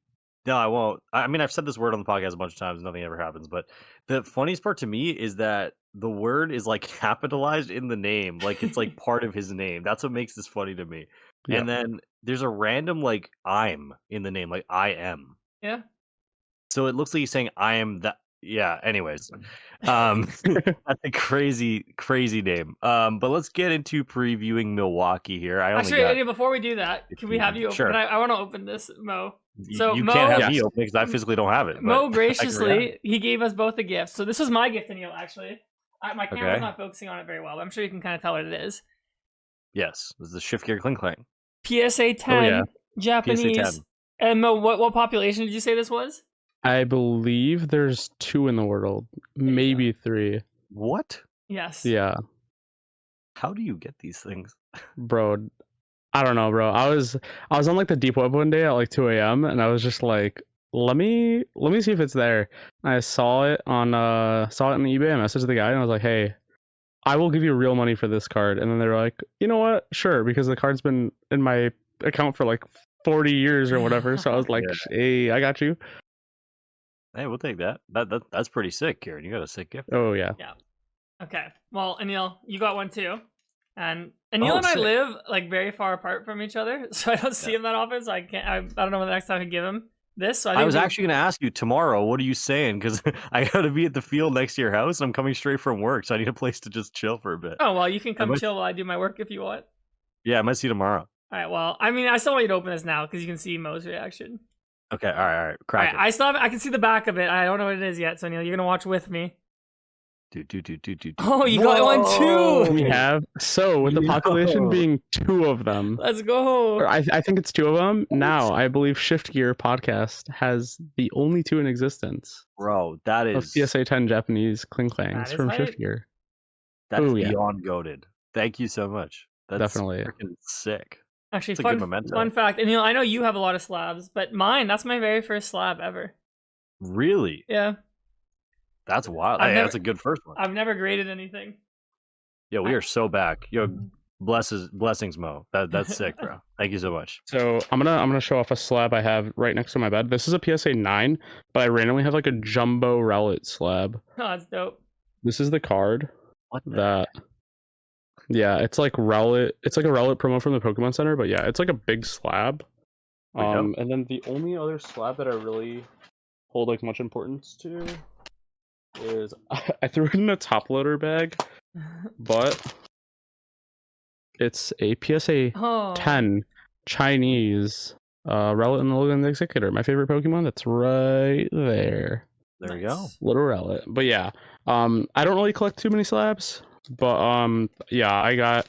No, I won't. I mean, I've said this word on the podcast a bunch of times. Nothing ever happens. But the funniest part to me is that the word is like capitalized in the name. Like, it's like part of his name. That's what makes this funny to me. Yeah. And then there's a random like I'm in the name, like I am. Yeah. So it looks like he's saying I am that. Yeah. Anyways, that's a crazy name. But let's get into previewing Milwaukee here. Actually, before we do that, can we have you open? Sure. I want to open this, Mo. So you Mo, can't have me open because I physically don't have it. Mo graciously, he gave us both a gift. So this was my gift, Aneil, actually. My camera's not focusing on it very well, but I'm sure you can kind of tell what it is. Yes, this is the Shift Gear Cling Clang. PSA 10, Japanese. PSA 10. And Mo, what population did you say this was? I believe there's 2 in the world, maybe 3. What? Yes. Yeah. How do you get these things? Bro, I don't know, bro. I was on like the deep web one day at like 2 a.m. and I was just like, let me see if it's there. And I saw it on eBay. I messaged the guy and I was like, hey, I will give you real money for this card. And then they were like, you know what? Sure, because the card's been in my account for like 40 years or whatever. So I was like, hey, I got you. Hey, we'll take that. That's pretty sick, Kieran. You got a sick gift. Oh yeah. Yeah. Okay. Well, Aneil, you got one too. And Aneil and I live like very far apart from each other, so I don't see him that often. So I don't know when the next time I can give him this. So I was actually going to ask you tomorrow. What are you saying? Because I got to be at the field next to your house, and I'm coming straight from work, so I need a place to just chill for a bit. Oh well, you can come chill while I do my work if you want. Yeah, I might see you tomorrow. All right. Well, I mean, I still want you to open this now because you can see Mo's reaction. Okay, all right, All crack right. I still have. I can see the back of it. I don't know what it is yet. So Neil, you're gonna watch with me. it. Oh, you got one too. We have with the population being 2 of them. Let's go. Or I think it's 2 of them. Now, I believe Shift Gear podcast has the only 2 in existence Bro, that of is PSA 10 Japanese Kling Clangs is from hype. Shift Gear. that is Ooh, yeah. beyond goated. Thank you so much. That's Definitely. freaking sick. Actually, It's a good memento. fun fact. And I know you have a lot of slabs, but that's my very first slab ever. Really? Yeah. That's wild. I've Hey, never- that's a good first one. I've never graded anything. Yo, we are so back. Yo, blessings, Mo. That's sick, bro. Thank you so much. So I'm gonna show off a slab I have right next to my bed. This is a PSA 9, but I randomly have like a jumbo relic slab. Oh, that's dope. This is the card What the that. Yeah, it's like relic. It's like a relic promo from the Pokemon Center, but yeah, it's like a big slab. Dope. And then the only other slab that I really hold like much importance to is I threw it in a top loader bag, but it's a PSA Oh. 10 Chinese Relic and Logan the Executor, my favorite Pokemon. That's right there. There we go. Little Relic. But yeah, I don't really collect too many slabs, but yeah, I got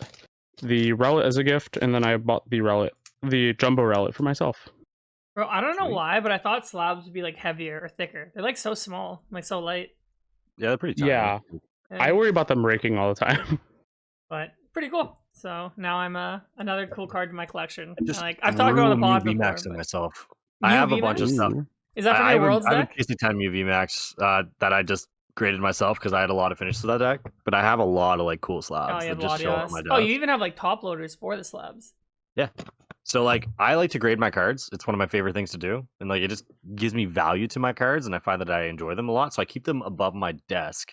the Relic as a gift, and then I bought the Jumbo Relic for myself. Bro, I don't know Sweet. why, but I thought slabs would be like heavier or thicker. They're like so small, like so light. Yeah, they're pretty tiny. Yeah, I worry about them breaking all the time. But pretty cool. So now I'm another cool card in my collection. I just Like I've talked about it on the pod threw before. VMAX in but- myself. New I have a bunch of VMAX? stuff. Ooh. Is that from I your have Worlds I have deck? a PSA 10 Mew VMAX that I just graded myself because I had a lot of finishes of that deck. But I have a lot of like cool slabs Oh, you that have just show up on my Latias. Oh, desk. you even have like top loaders for the slabs. So like I like to grade my cards. It's one of my favorite things to do, and like it just gives me value to my cards, and I find that I enjoy them a lot. So I keep them above my desk,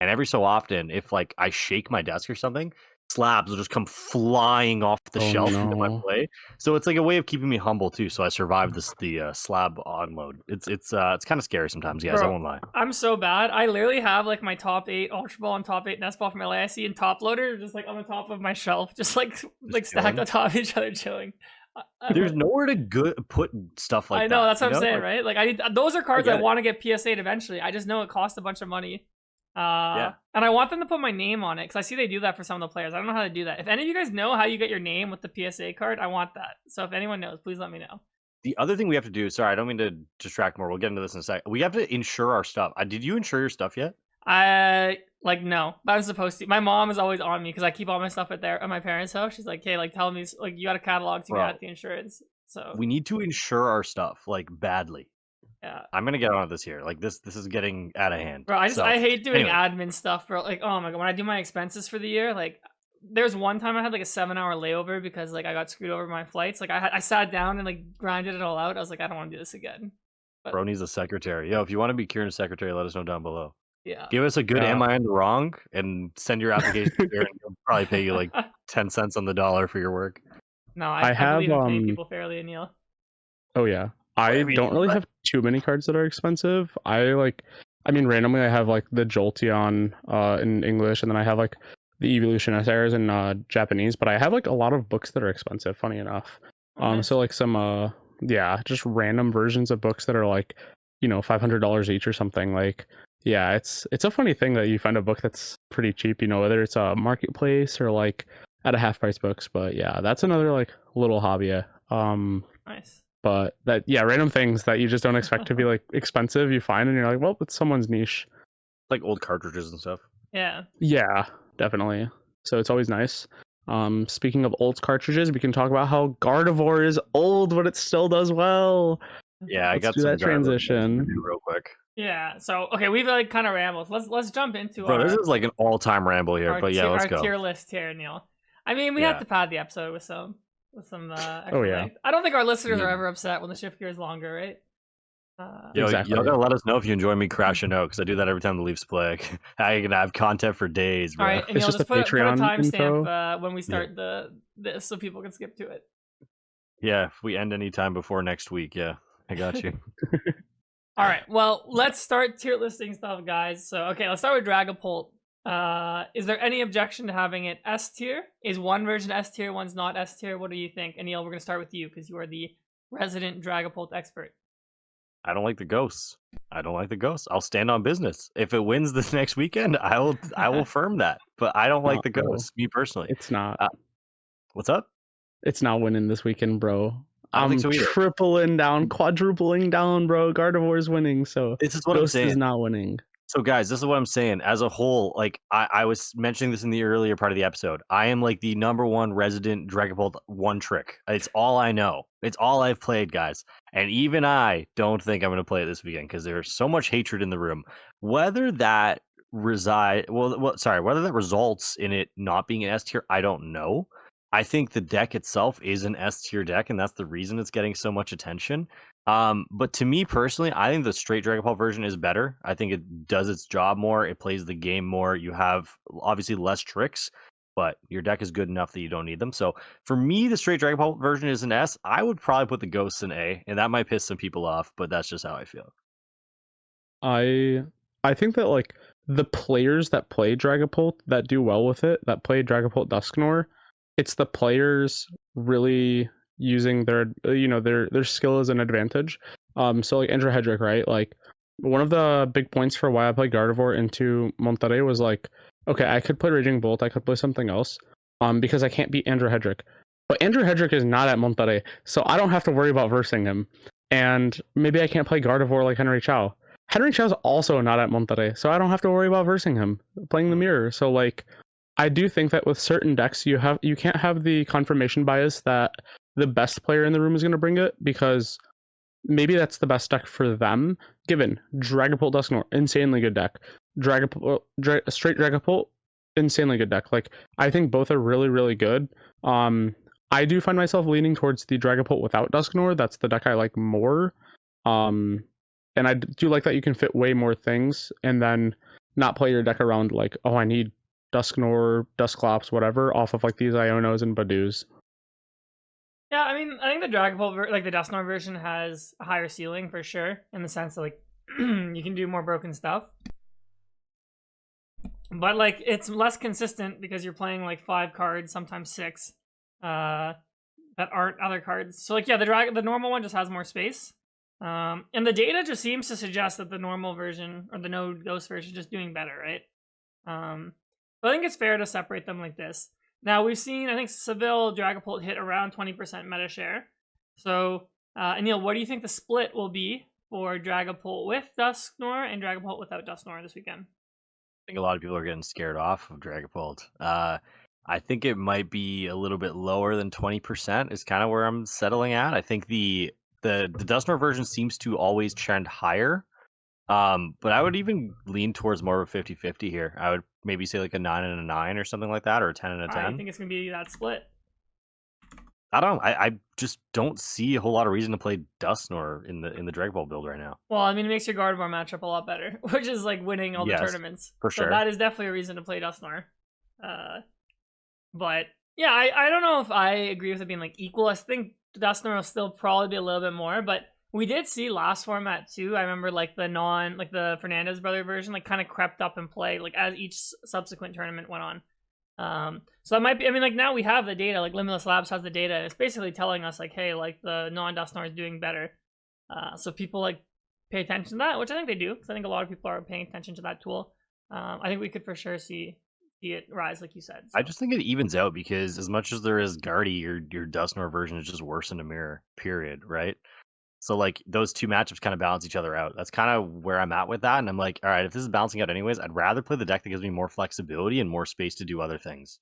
and every so often, if like I shake my desk or something, slabs will just come flying off the Oh, shelf into my no. play. So it's like a way of keeping me humble too. So I survived the slab onload. It's kind of scary sometimes, guys. I Bro, won't lie. I'm so bad. I literally have like my top 8 Ultra Ball and top 8 Nest Ball from LAIC and top loader just like on the top of my shelf, just like stacked chilling. on top of each other, chilling. There's nowhere to put stuff like I know that. that's what you I'm know? saying, Like, right? Like I need those are cards I get it. want to get PSA'd eventually. I just know it costs a bunch of money. Yeah. And I want them to put my name on it because I see they do that for some of the players. I don't know how to do that. If any of you guys know how you get your name with the PSA card, I want that. So if anyone knows, please let me know. The other thing we have to do, sorry, I don't mean to distract more. We'll get into this in a sec. We have to insure our stuff. Did you insure your stuff yet? No, but I'm supposed to. My mom is always on me because I keep all my stuff at my parents' house. She's like, "Hey, like, tell me, like, you got a catalog to Bro. get the insurance." So We need to insure our stuff like badly. yeah, I'm gonna get on this here. Like this is getting out of hand. bro, I So, hate doing anyway. admin stuff, bro. Like, oh my god, when I do my expenses for the year, like, there's one time I had like a 7-hour layover because like I got screwed over my flights. Like I sat down and like grinded it all out. I was like, I don't want to do this again. Bro needs a secretary. Yo, if you want to be Kieran's secretary, let us know down below. Yeah. Give us a good Yeah. am I in the wrong and send your application to Kieran. He'll probably pay you like 10 cents on the dollar for your work. No, I I have, believe in paying people fairly, Aneil. Oh yeah. I mean, don't really but- have too many cards that are expensive. Randomly I have like the Jolteon in English, and then I have like the Evolution SRs in Japanese, but I have like a lot of books that are expensive, funny enough. Oh, nice. So like some just random versions of books that are like, $500 each or something. Like, yeah, it's a funny thing that you find a book that's pretty cheap, whether it's a marketplace or like at a half price books. But yeah, that's another like little hobby. Nice. But that, yeah, random things that you just don't expect to be like expensive, you find, and you're like, well, it's someone's niche. Like old cartridges and stuff. Yeah. Yeah, definitely. So it's always nice. Speaking of old cartridges, we can talk about how Gardevoir is old, but it still does well. Yeah, I Let's got do some that garbage transition. to do real quick. Yeah. So okay, we've like kind of rambled. Let's jump into Bro, our this is like an all-time ramble here, our but yeah, let's our go. tier list here, Neil. I mean, we Yeah. had to pad the episode with some extra Oh, yeah. length. I don't think our listeners are Mhm. ever upset when the shift gear is longer, right? Yo, Exactly. y'all gotta let us know if you enjoy me crashing out, because I do that every time the Leafs play. I can have content for days, bro. All right, and It's you'll just just a put a Patreon timestamp when we start this so people can skip to it. Yeah, if we end any time before next week, yeah, I got you. All right, well, let's start tier listing stuff, guys. So, okay, let's start with Dragapult. Is there any objection to having it S tier? Is one version S tier, one's not S tier? What do you think? Aneil, we're gonna start with you because you are the resident Dragapult expert. I don't like the ghosts. I'll stand on business. If it wins this next weekend, I will firm that. But I don't like Not, the bro. ghosts, me personally. It's not. What's up? It's not winning this weekend, bro. I don't think so either. Tripling down, quadrupling down, bro. Gardevoir's winning, so This is what I'm Ghost saying. is not winning. So guys, this is what I'm saying. As a whole, like I was mentioning this in the earlier part of the episode, I am like the number one resident Dragapult one trick. It's all I know. It's all I've played, guys. And even I don't think I'm going to play it this weekend because there's so much hatred in the room. Whether that whether that results in it not being an S tier, I don't know. I think the deck itself is an S tier deck, and that's the reason it's getting so much attention. But to me personally, I think the straight Dragapult version is better. I think it does its job more. It plays the game more. You have obviously less tricks, but your deck is good enough that you don't need them. So for me, the straight Dragapult version is an S. I would probably put the Ghosts in A, and that might piss some people off, but that's just how I feel. I think that like the players that play Dragapult that do well with it, that play Dragapult Dusknoir, it's the players really using their their skill as an advantage. So like Andrew Hedrick, right? Like one of the big points for why I played Gardevoir into Monterrey was like, okay, I could play Raging Bolt, I could play something else, because I can't beat Andrew Hedrick. But Andrew Hedrick is not at Monterrey, so I don't have to worry about versing him. And maybe I can't play Gardevoir like Henry Chow. Henry Chow's also not at Monterrey, so I don't have to worry about versing him, playing the mirror. So like I do think that with certain decks you can't have the confirmation bias that the best player in the room is going to bring it, because maybe that's the best deck for them. Given Dragapult Dusknoir, insanely good deck. Straight Dragapult, insanely good deck. Like I think both are really, really good. I do find myself leaning towards the Dragapult without Dusknoir. That's the deck I like more. And I do like that you can fit way more things and then not play your deck around like, oh, I need Dusknoir, Dusclops, whatever, off of like these Ionos and Badoos. Yeah, I mean, I think the Dragapult, like the Dusknoir version, has a higher ceiling for sure, in the sense that like you can do more broken stuff. But like it's less consistent because you're playing like 5 cards, sometimes 6, that aren't other cards. So like yeah, the normal one just has more space. And the data just seems to suggest that the normal version or the no ghost version is just doing better, right? But I think it's fair to separate them like this. Now we've seen, I think Seville Dragapult hit around 20% meta share. So, Aneil, what do you think the split will be for Dragapult with Dusknoir and Dragapult without Dusknoir this weekend? I think a lot of people are getting scared off of Dragapult. I think it might be a little bit lower than 20% is kind of where I'm settling at. I think the Dusknoir version seems to always trend higher. But I would even lean towards more of a 50-50 here. I would maybe say like a 9 and a 9 or something like that, or a 10 and a 10. I think it's going to be that split. I just don't see a whole lot of reason to play Dusknoir in the Dragapult build right now. Well, I mean, it makes your Gardevoir matchup a lot better, which is like winning all the tournaments. For sure. So that is definitely a reason to play Dusknoir. But yeah, I don't know if I agree with it being like equal. I think Dusknoir will still probably be a little bit more, but we did see last format too. I remember like the Fernandez brother version like kind of crept up in play like as each subsequent tournament went on. So that might be, I mean, like now we have the data, like Limitless Labs has the data, and it's basically telling us like, hey, like the non-Dusknoir is doing better. So people like pay attention to that, which I think they do, because I think a lot of people are paying attention to that tool. I think we could for sure see it rise, like you said. So. I just think it evens out because as much as there is Guardy, your Dusknoir version is just worse in a mirror, period, right? So like those two matchups kind of balance each other out. That's kind of where I'm at with that. And I'm like, all right, if this is balancing out anyways, I'd rather play the deck that gives me more flexibility and more space to do other things.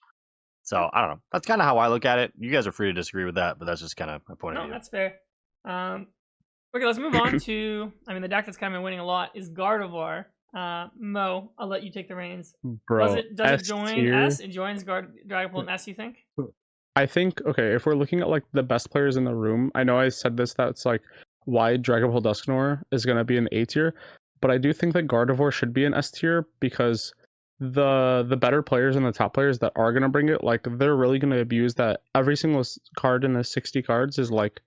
So I don't know. That's kind of how I look at it. You guys are free to disagree with that, but that's just kind of my point of view. No, that's fair. Okay, let's move on to, I mean, the deck that's kind of been winning a lot is Gardevoir. Mo, I'll let you take the reins. Bro, does it join S? It joins Dragapult and S, you think? I think, okay, if we're looking at like the best players in the room, I know I said this, that's like why Dragapult Dusknoir is going to be an A tier, but I do think that Gardevoir should be an S tier because the better players and the top players that are going to bring it, like they're really going to abuse that every single card in the 60 cards is like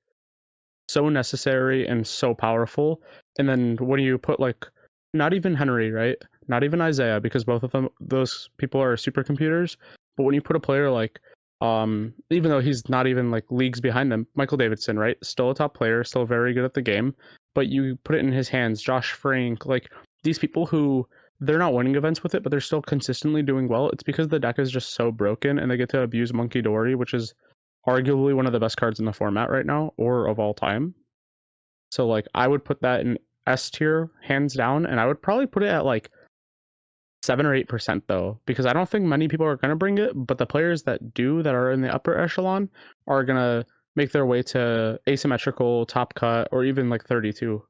so necessary and so powerful. And then when you put like, not even Henry, right? not even Isaiah, because both of those people are supercomputers. But when you put a player like, even though he's not even like leagues behind them, Michael Davidson, right? Still a top player, still very good at the game. But you put it in his hands, Josh Frank, like these people who they're not winning events with it, but they're still consistently doing well. It's because the deck is just so broken, and they get to abuse Monkey Dory, which is arguably one of the best cards in the format right now, or of all time. So like I would put that in S tier, hands down, and I would probably put it at like 7 or 8% though, because I don't think many people are gonna bring it, but the players that do, that are in the upper echelon, are gonna make their way to asymmetrical, top cut, or even like 32.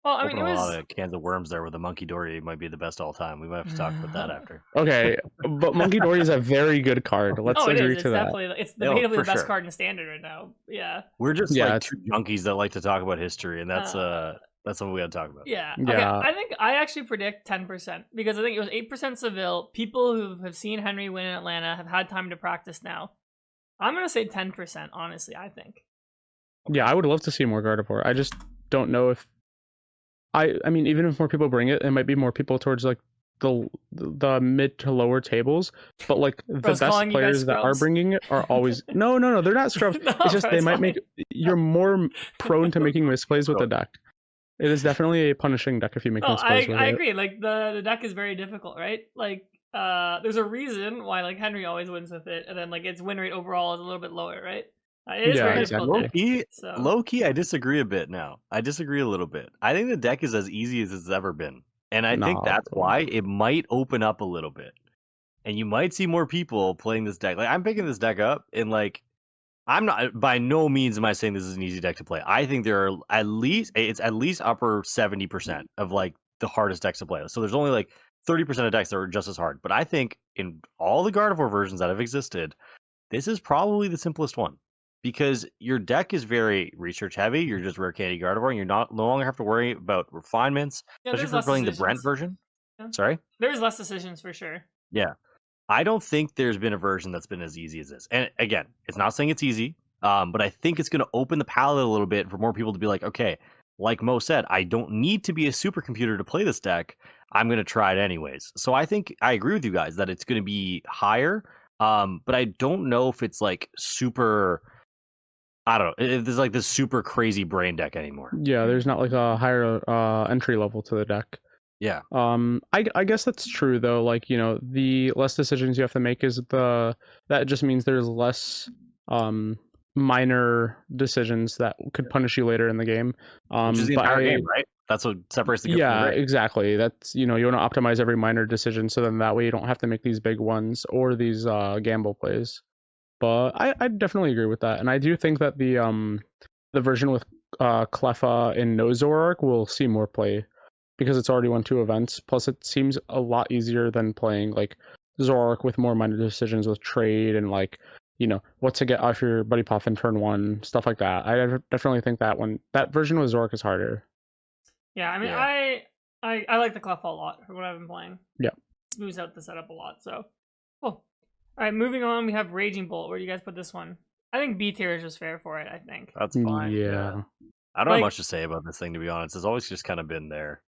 Well, I mean, Open it a lot was. of cans of worms there with the Monkey Dory might be the best all time. We might have to talk about that after. Okay, but Monkey Dory is a very good card. Let's Oh, it agree is. It's to that. definitely. It's Oh, debatably for the best sure. card in standard right now. Yeah. We're just Yeah, like it's- two junkies that like to talk about history, and that's what we got to talk about. Yeah. Yeah. Okay. I think I actually predict 10% because I think it was 8% Seville. People who have seen Henry win in Atlanta have had time to practice now. I'm gonna say 10%. Honestly, I think. Yeah, I would love to see more Gardevoir. I just don't know if I mean, even if more people bring it, it might be more people towards like the mid to lower tables. But like the Bro's best calling you guys players that are scrubs. bringing it are always no, they're not scrubs. No, It's just they Bro's might make you're more prone to making misplays with the deck. It is definitely a punishing deck if you make No, misplays with I it. agree. Like the deck is very difficult, right? Like there's a reason why like Henry always wins with it, and then like its win rate overall is a little bit lower, right? It is Yeah, very exactly. difficult deck. So Low key, I disagree a bit now. I disagree a little bit. I think the deck is as easy as it's ever been. And I think Nah, that's bro. why it might open up a little bit. And you might see more people playing this deck. Like, I'm picking this deck up, and like, I'm not, by no means am I saying this is an easy deck to play. I think there are it's at least upper 70% of like the hardest decks to play. So there's only like 30% of decks that are just as hard. But I think in all the Gardevoir versions that have existed, this is probably the simplest one. Because your deck is very research heavy. You're just rare candy Gardevoir, and you're no longer have to worry about refinements, yeah, especially there's if you're less playing the decisions. Brent version. Yeah. Sorry? There's less decisions for sure. Yeah. I don't think there's been a version that's been as easy as this. And again, it's not saying it's easy, but I think it's going to open the palette a little bit for more people to be like, okay, like Mo said, I don't need to be a supercomputer to play this deck. I'm going to try it anyways. So I think I agree with you guys that it's going to be higher, but I don't know if it's like super... I don't know if there's like this super crazy brain deck anymore. Yeah, there's not like a higher entry level to the deck. Yeah. I guess that's true though. Like, you know, the less decisions you have to make is that just means there's less minor decisions that could punish you later in the game. Which is the but entire game, right? That's what separates the good from the yeah, great. exactly. That's, you know, you want to optimize every minor decision, so then that way you don't have to make these big ones or these gamble plays. But I definitely agree with that, and I do think that the version with Cleffa and no Zoroark will see more play because it's already won 2 events. Plus, it seems a lot easier than playing like Zoroark with more minor decisions with trade and like, you know, what to get off your Buddy Puff in turn 1, stuff like that. I definitely think that version with Zoroark is harder. Yeah, I mean, Yeah. I like the Clef a lot for what I've been playing. Yeah. Smooths out the setup a lot. So cool. All right, moving on. We have Raging Bolt. Where do you guys put this one? I think B tier is just fair for it. I think. That's fine. Yeah. I don't have Like- much to say about this thing, to be honest. It's always just kind of been there.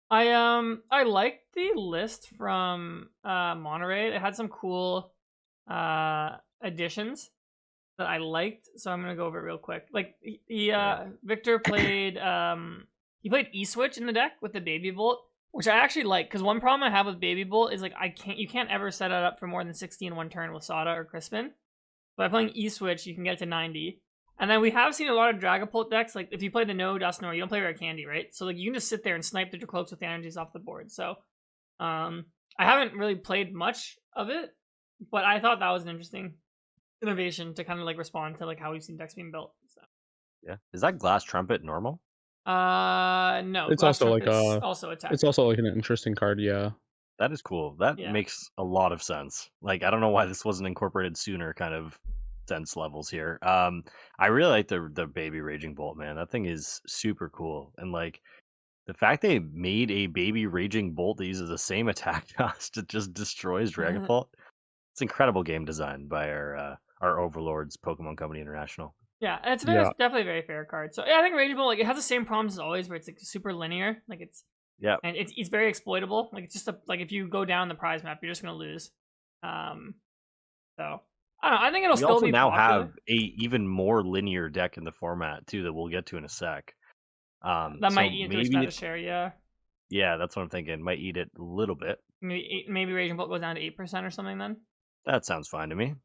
I liked the list from Monterrey. It had some cool additions that I liked, so I'm gonna go over it real quick. Like Victor played he played E-Switch in the deck with the Baby Bolt, which I actually like, because one problem I have with Baby Bolt is like you can't ever set it up for more than 60 in one turn with Sada or Crispin. By playing E-Switch, you can get to 90. And then we have seen a lot of Dragapult decks, like if you play the No Dusknoir, you don't play Rare Candy, right? So like you can just sit there and snipe the Cloaks with the energies off the board. So I haven't really played much of it, but I thought that was an interesting innovation to kind of like respond to like how we've seen decks being built. So. Yeah. Is that Glass Trumpet normal? No. It's Glass also like Trumpet's also attack. It's also like an interesting card, yeah. That is cool. That Yeah. makes a lot of sense. Like, I don't know why this wasn't incorporated sooner, kind of sense levels here. I really like the Baby Raging Bolt, man. That thing is super cool. And like the fact they made a Baby Raging Bolt that uses the same attack cost, it just destroys Dragapult. It's incredible game design by our overlords, Pokemon Company International. Yeah, it's Yeah. definitely a very fair card. So yeah, I think Raging Bolt, like, it has the same problems as always, where it's like super linear. Like it's Yeah. And it's very exploitable. Like it's just like if you go down the prize map, you're just gonna lose. So I don't know. I think it'll We still also be now popular. have a even more linear deck in the format too that we'll get to in a sec. That So might eat into its maybe meta share, yeah. yeah, that's what I'm thinking. Might eat it a little bit. Maybe Raging Bolt goes down to 8% or something then. That sounds fine to me.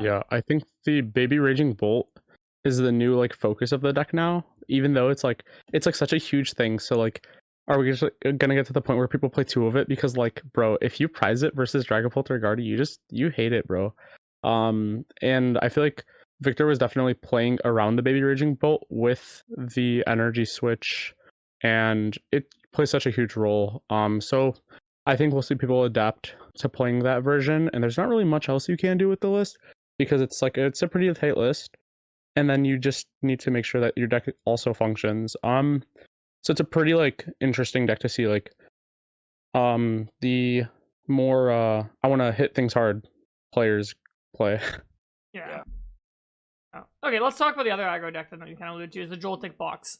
Yeah, I think the Baby Raging Bolt is the new like focus of the deck now. Even though it's like such a huge thing. So like, are we just gonna get to the point where people play 2 of it? Because like, bro, if you prize it versus Dragapult or Guardy, you hate it, bro. And I feel like Victor was definitely playing around the Baby Raging Bolt with the energy switch, and it plays such a huge role. So I think we'll see people adapt to playing that version, and there's not really much else you can do with the list because it's a pretty tight list, and then you just need to make sure that your deck also functions. So it's a pretty like interesting deck to see like the more I want to hit things hard players play. Yeah. Oh. Okay, let's talk about the other aggro deck that you kind of alluded to, is the Joltik box.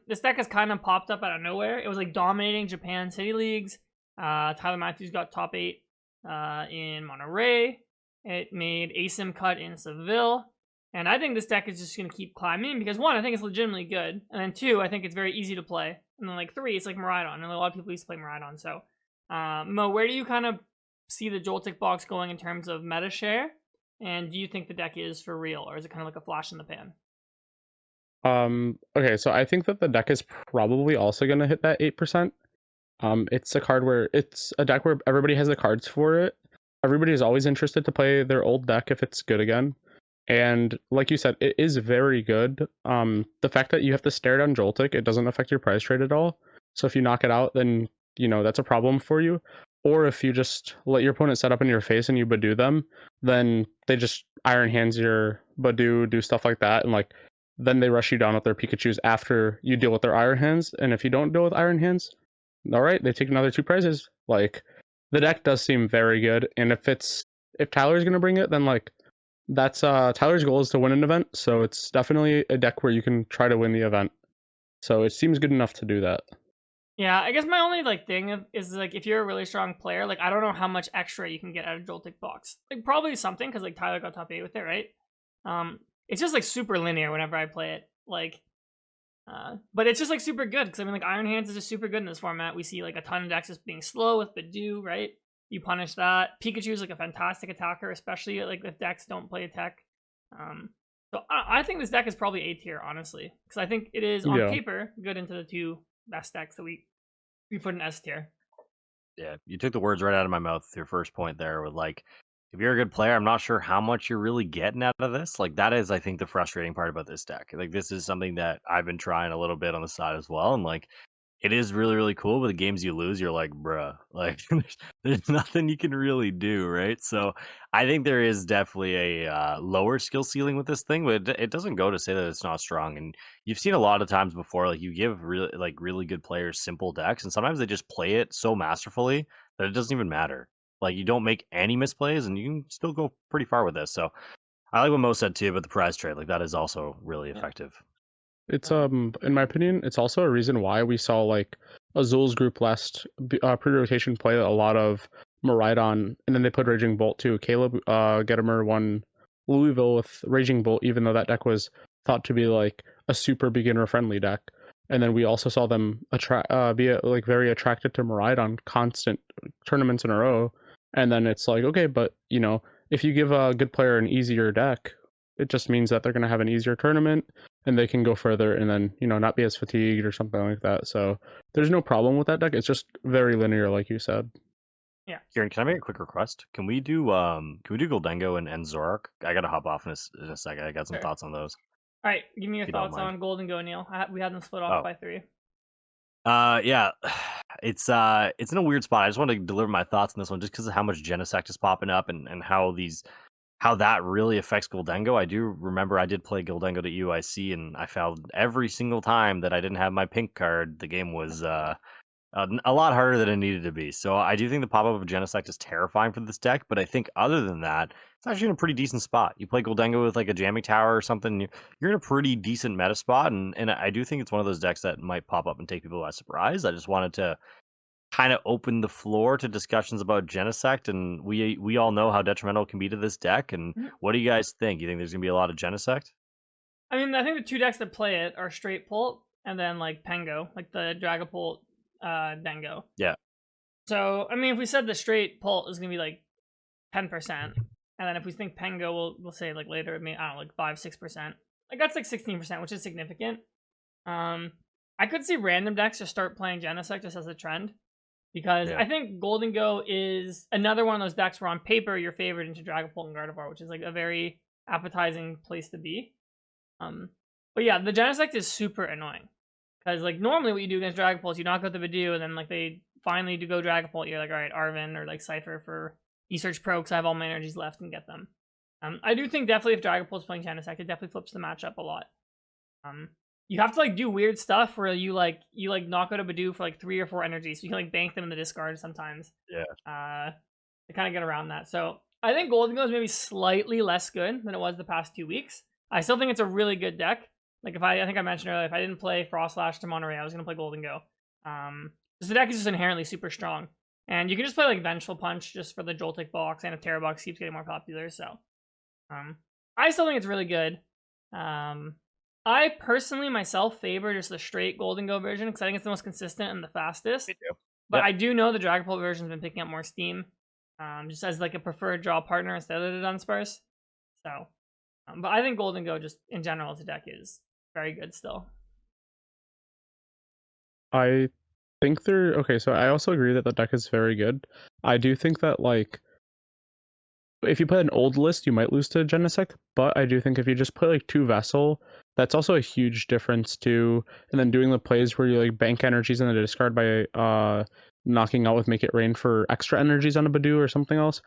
This deck has kind of popped up out of nowhere. It was like dominating Japan City Leagues. Tyler Matthews got top 8 in Monterrey. It made ASIM cut in Seville. And I think this deck is just going to keep climbing because 1, I think it's legitimately good. And then 2, I think it's very easy to play. And then like 3, it's like Miraidon. And a lot of people used to play Miraidon. So, Mo, where do you kind of see the Joltik box going in terms of meta share? And do you think the deck is for real, or is it kind of like a flash in the pan? Okay, so I think that the deck is probably also going to hit that 8%. It's a deck where everybody has the cards for it. Everybody is always interested to play their old deck if it's good again. And like you said, it is very good. The fact that you have to stare down Joltik, it doesn't affect your prize trade at all. So if you knock it out, then that's a problem for you. Or if you just let your opponent set up in your face and you Badoo them, then they just Iron Hands your Badoo, do stuff like that, and like then they rush you down with their Pikachus after you deal with their Iron Hands. And if you don't deal with Iron Hands, all right, they take another 2 prizes. Like the deck does seem very good, and if Tyler's gonna bring it, then like that's Tyler's goal is to win an event, so it's definitely a deck where you can try to win the event. So it seems good enough to do that. Yeah, I guess my only like thing is like if you're a really strong player, like I don't know how much extra you can get out of Joltik box. Like probably something because like Tyler got top 8 with it, right? It's just like super linear whenever I play it. Like, but it's just like super good because I mean like Iron Hands is just super good in this format. We see like a ton of decks just being slow with Badoo, right? You punish that. Pikachu is like a fantastic attacker, especially like if decks don't play tech. So I think this deck is probably A tier, honestly, because I think it is on paper good into the 2 best decks that we put in S tier. Yeah, you took the words right out of my mouth with your first point there with like, if you're a good player, I'm not sure how much you're really getting out of this. Like that is, I think, the frustrating part about this deck. Like this is something that I've been trying a little bit on the side as well. And like, it is really, really cool, but the games you lose, you're like, bruh, like there's nothing you can really do, right? So I think there is definitely a lower skill ceiling with this thing, but it doesn't go to say that it's not strong. And you've seen a lot of times before, like you give really good players simple decks, and sometimes they just play it so masterfully that it doesn't even matter. Like you don't make any misplays, and you can still go pretty far with this. So I like what Mo said too about the prize trade. Like that is also really effective. It's in my opinion, it's also a reason why we saw like Azul's group last pre-rotation play a lot of Miraidon, and then they put Raging Bolt too. Caleb Gedimer won Louisville with Raging Bolt, even though that deck was thought to be like a super beginner friendly deck. And then we also saw them be like very attracted to Miraidon constant tournaments in a row. And then it's like, okay, but if you give a good player an easier deck, it just means that they're going to have an easier tournament and they can go further and then not be as fatigued or something like that. So there's no problem with that deck. It's just very linear, like you said. Yeah. Kieran, can I make a quick request? Can we do Goldengo and Zorak? I gotta hop off in a second. I got some thoughts on those. All right, give me your thoughts on Goldengo, Neil. We had them split off by 3. Yeah, it's in a weird spot. I just want to deliver my thoughts on this one just because of how much Genesect is popping up and how that really affects Goldengo. I do remember I did play Goldengo to UIC, and I found every single time that I didn't have my pink card, the game was A lot harder than it needed to be. So I do think the pop-up of Genesect is terrifying for this deck, but I think other than that, it's actually in a pretty decent spot. You play Goldengo with like a jamming tower or something, you're in a pretty decent meta spot, and I do think it's one of those decks that might pop up and take people by surprise. I just wanted to kind of open the floor to discussions about Genesect, and we all know how detrimental it can be to this deck. And what do you guys think? You think there's gonna be a lot of Genesect? I mean, I think the two decks that play it are straight Pult and then like Pengo, like the Dragapult Dengo. Yeah. So I mean, if we said the straight Pult is gonna be like 10%, and then if we think Pengo, we'll say like later, I don't know, like 5-6%. Like that's like 16%, which is significant. I could see random decks just start playing Genesect just as a trend, because I think Goldengo is another one of those decks where on paper you're favored into Dragapult and Gardevoir, which is like a very appetizing place to be. But yeah, the Genesect is super annoying, because like normally what you do against Dragapult is you knock out the Badoo, and then like they finally do go Dragapult, you're like, all right, Arven or like Cypher for Esearch Pro because I have all my energies left and get them. I do think definitely if Dragapult's playing Genesect, it definitely flips the matchup a lot. You have to like do weird stuff where you knock out a Badoo for like 3 or 4 energies, so you can like bank them in the discard sometimes. Yeah. To kind of get around that. So I think Goldengo is maybe slightly less good than it was the past 2 weeks. I still think it's a really good deck. Like I think I mentioned earlier, if I didn't play Frostlash to Monterrey, I was gonna play Goldengo. Because the deck is just inherently super strong, and you can just play like Vengeful Punch just for the Joltik box, and if Terra box keeps getting more popular. So, I still think it's really good. I personally myself favor just the straight Goldengo version because I think it's the most consistent and the fastest. Me too. But I do know the Dragapult version's been picking up more steam, just as like a preferred draw partner instead of the Dunsparce. So, but I think Goldengo just in general as a deck is very good still. I think they're okay. So I also agree that the deck is very good. I do think that like if you play an old list, you might lose to Genesect, but I do think if you just play like 2 Vessel, that's also a huge difference too. And then doing the plays where you like bank energies in the discard by knocking out with Make It Rain for extra energies on a Badoo or something else,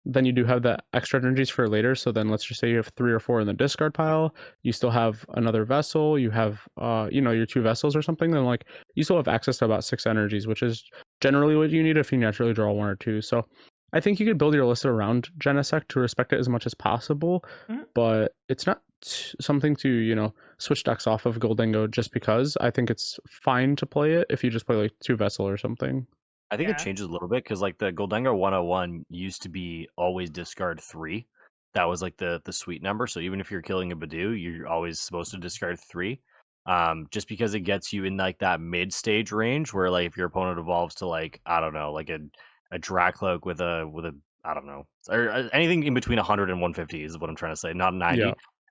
then you do have the extra energies for later. So then let's just say you have 3 or 4 in the discard pile, you still have another Vessel, you have your 2 Vessels or something, then like you still have access to about 6 energies, which is generally what you need if you naturally draw 1 or 2. So I think you could build your list around Genesect to respect it as much as possible, but it's not something to, switch decks off of Goldengo just because. I think it's fine to play it if you just play like 2 Vessel or something. I think it changes a little bit because like the Goldengo 101 used to be always discard 3. That was like the sweet number. So even if you're killing a Badoo, you're always supposed to discard 3. Just because it gets you in like that mid stage range where like if your opponent evolves to like, I don't know, like a Dracloak with a I don't know, or anything in between 100 and 150 is what I'm trying to say, not 90.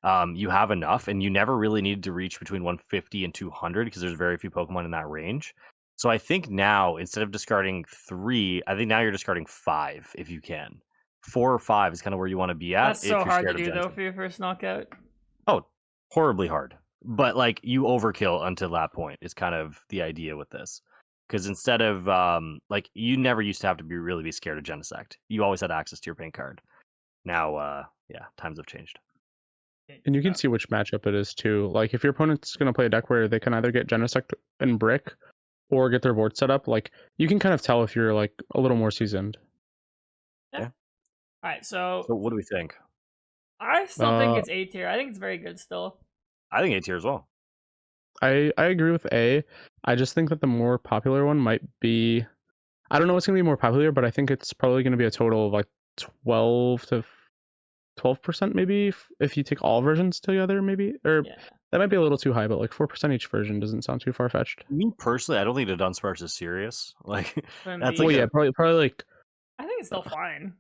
Yeah. You have enough, and you never really needed to reach between 150 and 200 because there's very few Pokemon in that range. So I think now instead of discarding 3, I think now you're discarding 5 if you can. 4 or 5 is kind of where you want to be at. That's so hard to do though for your first knockout. Oh, horribly hard. But like you overkill until that point is kind of the idea with this. Because instead of like you never used to have to really be scared of Genesect. You always had access to your paint card. Now, times have changed. And you can see which matchup it is too. Like if your opponent's gonna play a deck where they can either get Genesect and Brick, or get their board set up, like you can kind of tell if you're like a little more seasoned. Yeah. All right. So what do we think? I still think it's A tier. I think it's very good still. I think A tier as well. I agree with A. I just think that the more popular one might be, I don't know what's going to be more popular, but I think it's probably going to be a total of like 12% maybe if you take all versions together, maybe. Or that might be a little too high, but like 4% each version doesn't sound too far-fetched. Me personally, I don't think the Dunsparce is serious. Like that's like probably like I think it's still fine.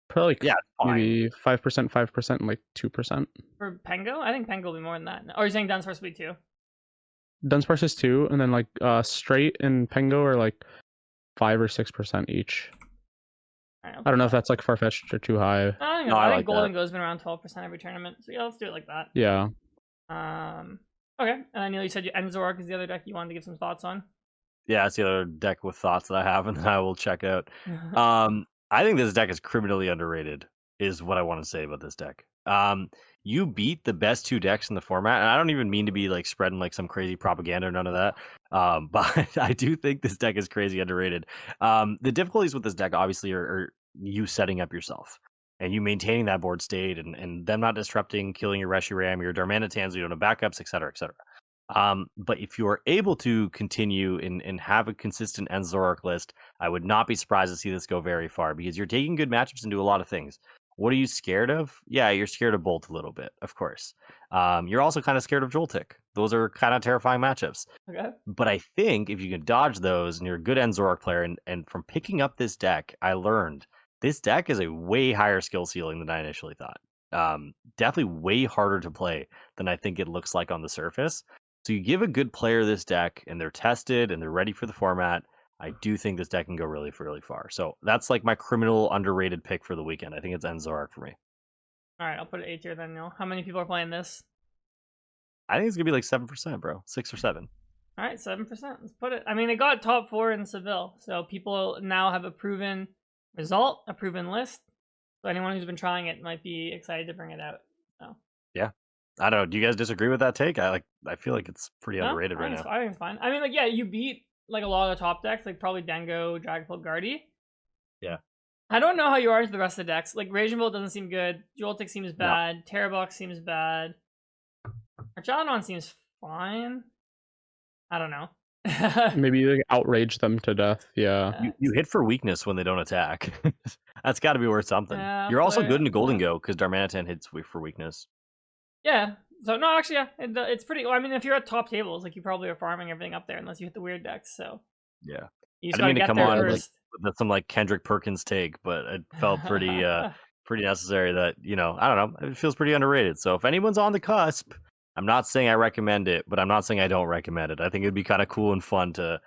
Probably like maybe 5%, and like 2%. For Pengo? I think Pengo will be more than that. Or are you saying Dunsparce will be 2? Dunsparce is 2, and then like Straight and Pengo are like 5 or 6% each. I don't know if that's like far-fetched or too high. I think Goldengo's been around 12% every tournament. So yeah, let's do it like that. Yeah. Okay. And Aneil, you said Enzork is the other deck you wanted to give some thoughts on. Yeah, it's the other deck with thoughts that I have and that I will check out. I think this deck is criminally underrated. is what I want to say about this deck. You beat the best 2 decks in the format, and I don't even mean to be like spreading like some crazy propaganda or none of that. But I do think this deck is crazy underrated. The difficulties with this deck obviously are you setting up yourself and you maintaining that board state and them not disrupting, killing your Reshiram, your Darmanitans, you don't have backups, etc., etc. But if you are able to continue and have a consistent Enzork list, I would not be surprised to see this go very far because you're taking good matchups and do a lot of things. What are you scared of? Yeah, you're scared of Bolt a little bit, of course. You're also kind of scared of Joltik. Those are kind of terrifying matchups. Okay. But I think if you can dodge those and you're a good Enzork player, and from picking up this deck, I learned this deck is a way higher skill ceiling than I initially thought. Definitely way harder to play than I think it looks like on the surface. So you give a good player this deck, and they're tested and they're ready for the format. I do think this deck can go really, really far. So that's like my criminal underrated pick for the weekend. I think it's Enzork for me. All right, I'll put it A tier then, Neil. How many people are playing this? I think it's gonna be like 7%, bro. 6 or 7. All right, 7%. Let's put it. I mean, it got top 4 in Seville, so people now have a proven result, a proven list. So anyone who's been trying it might be excited to bring it out. So Yeah, I don't know. Do you guys disagree with that take? I feel like it's pretty no, underrated right now. I think it's fine. I mean, like, yeah, you beat like a lot of the top decks, like probably Dengo, Dragapult, Guardy. Yeah. I don't know how you are into the rest of the decks. Like Raging Bolt doesn't seem good. Joltik seems bad. Terrabox seems bad. Archaludon seems fine. I don't know. Maybe like outrage them to death. Yeah. You hit for weakness when they don't attack. That's got to be worth something. Yeah, You're also but- good into Golden Go because Darmanitan hits for weakness. Yeah. So no, actually, yeah, it's pretty. Well, I mean, if you're at top tables, like you probably are farming everything up there, unless you hit the weird decks. So Yeah. you I just didn't gotta mean to get come there on like, first. with some like Kendrick Perkins take, but it felt pretty pretty necessary that, I don't know, it feels pretty underrated. So if anyone's on the cusp, I'm not saying I recommend it, but I'm not saying I don't recommend it. I think it'd be kind of cool and fun to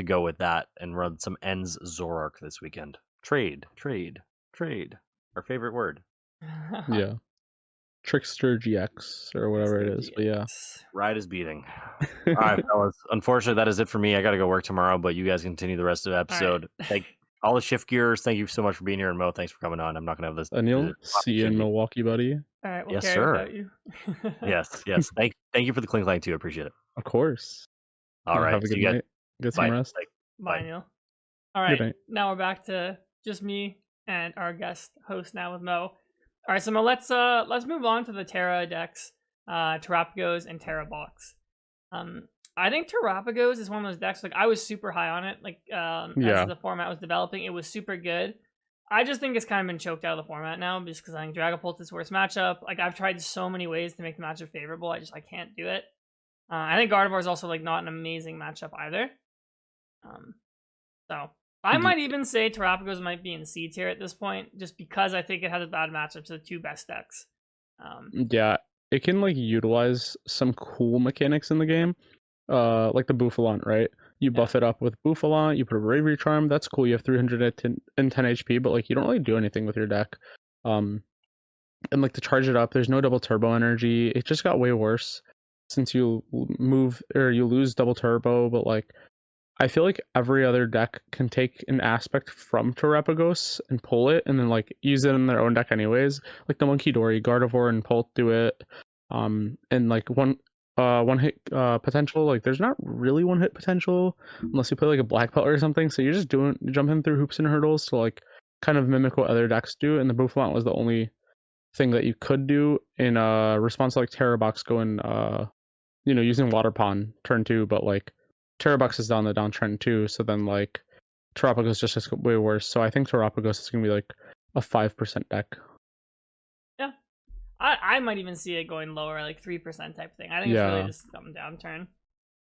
go with that and run some Ends Zorark this weekend. Trade. Our favorite word. Yeah. Trickster GX or whatever it is. But yeah. Ride is beating. All right, fellas. Unfortunately, that is it for me. I got to go work tomorrow, but you guys continue the rest of the episode. Thank all the shift gears. Thank you so much for being here, and Mo, thanks for coming on. I'm not gonna have this. Aneil, see you in Milwaukee, buddy. All right, we'll Yes, carry sir. without you. Yes. Thank you for the clink clank too. I appreciate it. Of course. All right. Have a see good you guys. night. Get some Bye. rest. Bye, Bye. Neil. All Good right, night. now we're back to just me and our guest host now with Mo. All right, so Mo, let's move on to the Terra decks, Terrapagos and Terrabox. I think Terrapagos is one of those decks. Like I was super high on it. Like as the format was developing, it was super good. I just think it's kind of been choked out of the format now, just because I think Dragapult is worst matchup. Like I've tried so many ways to make the matchup favorable, I can't do it. I think Gardevoir is also like not an amazing matchup either. So I might even say Terrapagos might be in C tier at this point, just because I think it has a bad matchup to the 2 best decks. Yeah, it can like utilize some cool mechanics in the game, like the Bouffalant, right? You buff it up with Bouffalant, you put a Bravery Charm, that's cool. You have 310 HP, but like you don't really do anything with your deck. And like to charge it up, there's no double turbo energy. It just got way worse since you move or you lose double turbo, but like I feel like every other deck can take an aspect from Terrapagos and pull it and then like use it in their own deck anyways. Like the Monkey Dory, Gardevoir and Pult do it. And like one hit potential, like there's not really one hit potential unless you play like a black belt or something. So you're just jumping through hoops and hurdles to like kind of mimic what other decks do. And the Bouffalant was the only thing that you could do in response to like Terrabox going using Water Pond turn 2, but like Terrabox is on the downtrend too, so then like Terrapagos just way worse. So I think Terrapagos is gonna be like a 5% deck. Yeah, I might even see it going lower, like 3% type thing. I think it's really just some downturn.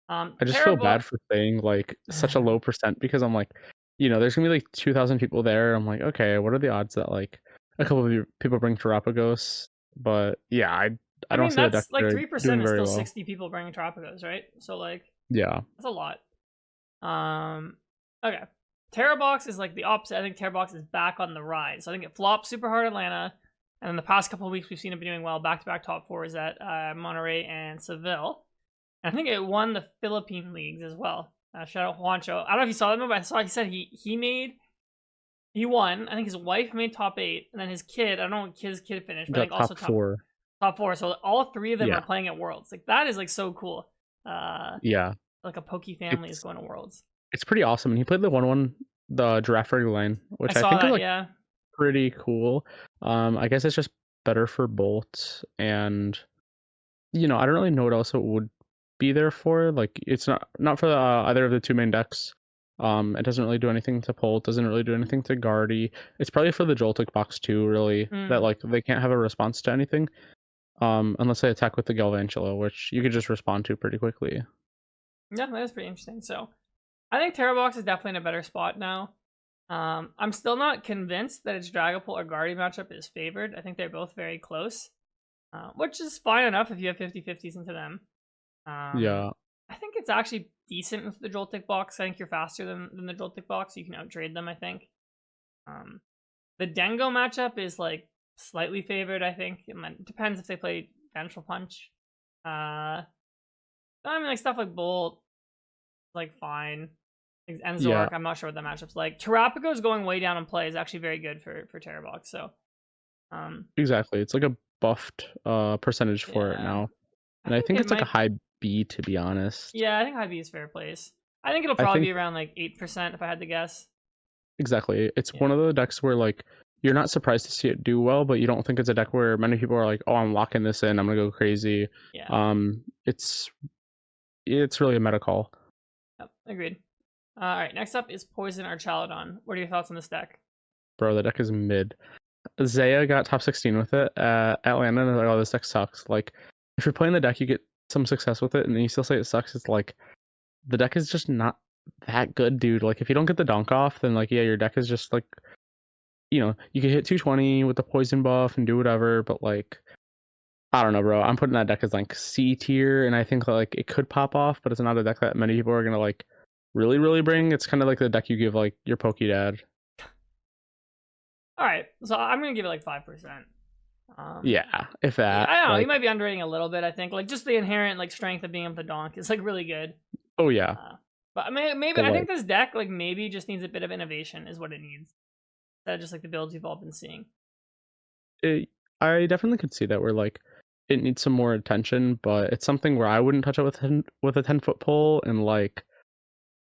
I just feel bad for saying like such a low percent because I'm like, there's gonna be like 2,000 people there. I'm like, okay, what are the odds that like a couple of people bring Terrapagos? But yeah, I don't see the deck like 3% is still well. 60 people bringing Terrapagos, right? So like. Yeah. That's a lot. Okay. Terrabox is like the opposite. I think Terrabox is back on the rise. So I think it flopped super hard Atlanta. And in the past couple of weeks, we've seen it be doing well. Back-to-back top 4s at Monterrey and Seville. And I think it won the Philippine leagues as well. Shout out Juancho. I don't know if you saw that, but I saw he said he made He won. I think his wife made top 8, and then his kid. I don't know what his kid finished, but I Got think also top 4. top 4. So all 3 of them Yeah. are playing at Worlds. Like that is like so cool. Yeah. Like a Poke family is It's going to Worlds. it's pretty awesome. And he played the 1-1, the giraffe lane, which I I saw think that. is like Yeah. pretty cool. I guess it's just better for Bolt, and I don't really know what else it would be there for. Like it's not for either of the 2 main decks. It doesn't really do anything to Bolt, doesn't really do anything to Guardy. It's probably for the Joltik box too, really, that like they can't have a response to anything. Unless they attack with the Galvantula, which you could just respond to pretty quickly. Yeah, that is pretty interesting. So I think Terrabox is definitely in a better spot now. I'm still not convinced that its Dragapult or Guardy matchup is favored. I think they're both very close, which is fine enough if you have 50-50s into them. Yeah. I think it's actually decent with the Joltik box. I think you're faster than the Joltik box. You can outtrade them, I think. The Dengo matchup is like slightly favored, I think. It depends if they play Vengeful Punch. I mean, like stuff like Bolt, like fine. And Zork, Yeah. I'm not sure what that matchup's like. Terrapico's going way down in play is actually very good for Terrabox. So, Exactly. It's like a buffed percentage for it now. And I think it it's like a might- high B, to be honest. Yeah, I think high B is fair place. I think it'll I probably think- be around like 8% if I had to guess. Exactly. It's Yeah. one of the decks where like you're not surprised to see it do well, but you don't think it's a deck where many people are like, "Oh, I'm locking this in. I'm gonna go crazy." Yeah. It's really a meta call. Yep, agreed. All right, next up is Poison Archaludon. What are your thoughts on this deck? Bro, the deck is mid. Zaya got top 16 with it at Atlanta, and like, oh, this deck sucks. Like, if you're playing the deck, you get some success with it, and then you still say it sucks. It's like the deck is just not that good, dude. Like, if you don't get the donk off, then like, yeah, your deck is just like, you can hit 220 with the poison buff and do whatever, but like, I don't know, bro. I'm putting that deck as like C tier, and I think that, like it could pop off, but it's not a deck that many people are gonna like really, really bring. It's kind of like the deck you give like your Pokédad. All right, so I'm gonna give it like 5%. Yeah, if that. I don't know. like- You might be underrating a little bit. I think like just the inherent like strength of being able to donk is like really good. Oh yeah. But I mean, maybe But, I think this deck like maybe just needs a bit of innovation is what it needs. Instead of just like the builds we've all been seeing. I definitely could see that where like it needs some more attention, but it's something where I wouldn't touch it with a 10-foot pole, and like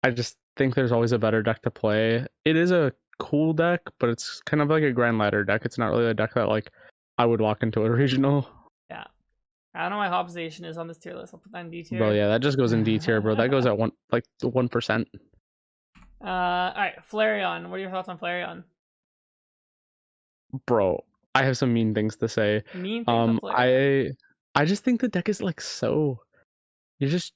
I just think there's always a better deck to play. It is a cool deck, but it's kind of like a Grand Ladder deck. It's not really a deck that like I would walk into a regional. Yeah. I don't know why Hobbies Nation is on this tier list. I'll put that in D tier. Bro, yeah, that just goes in D tier, bro. That goes at 1%. All right, Flareon. What are your thoughts on Flareon? Bro, I have some mean things to say. Mean things on Flareon. I just think the deck is like so, you're just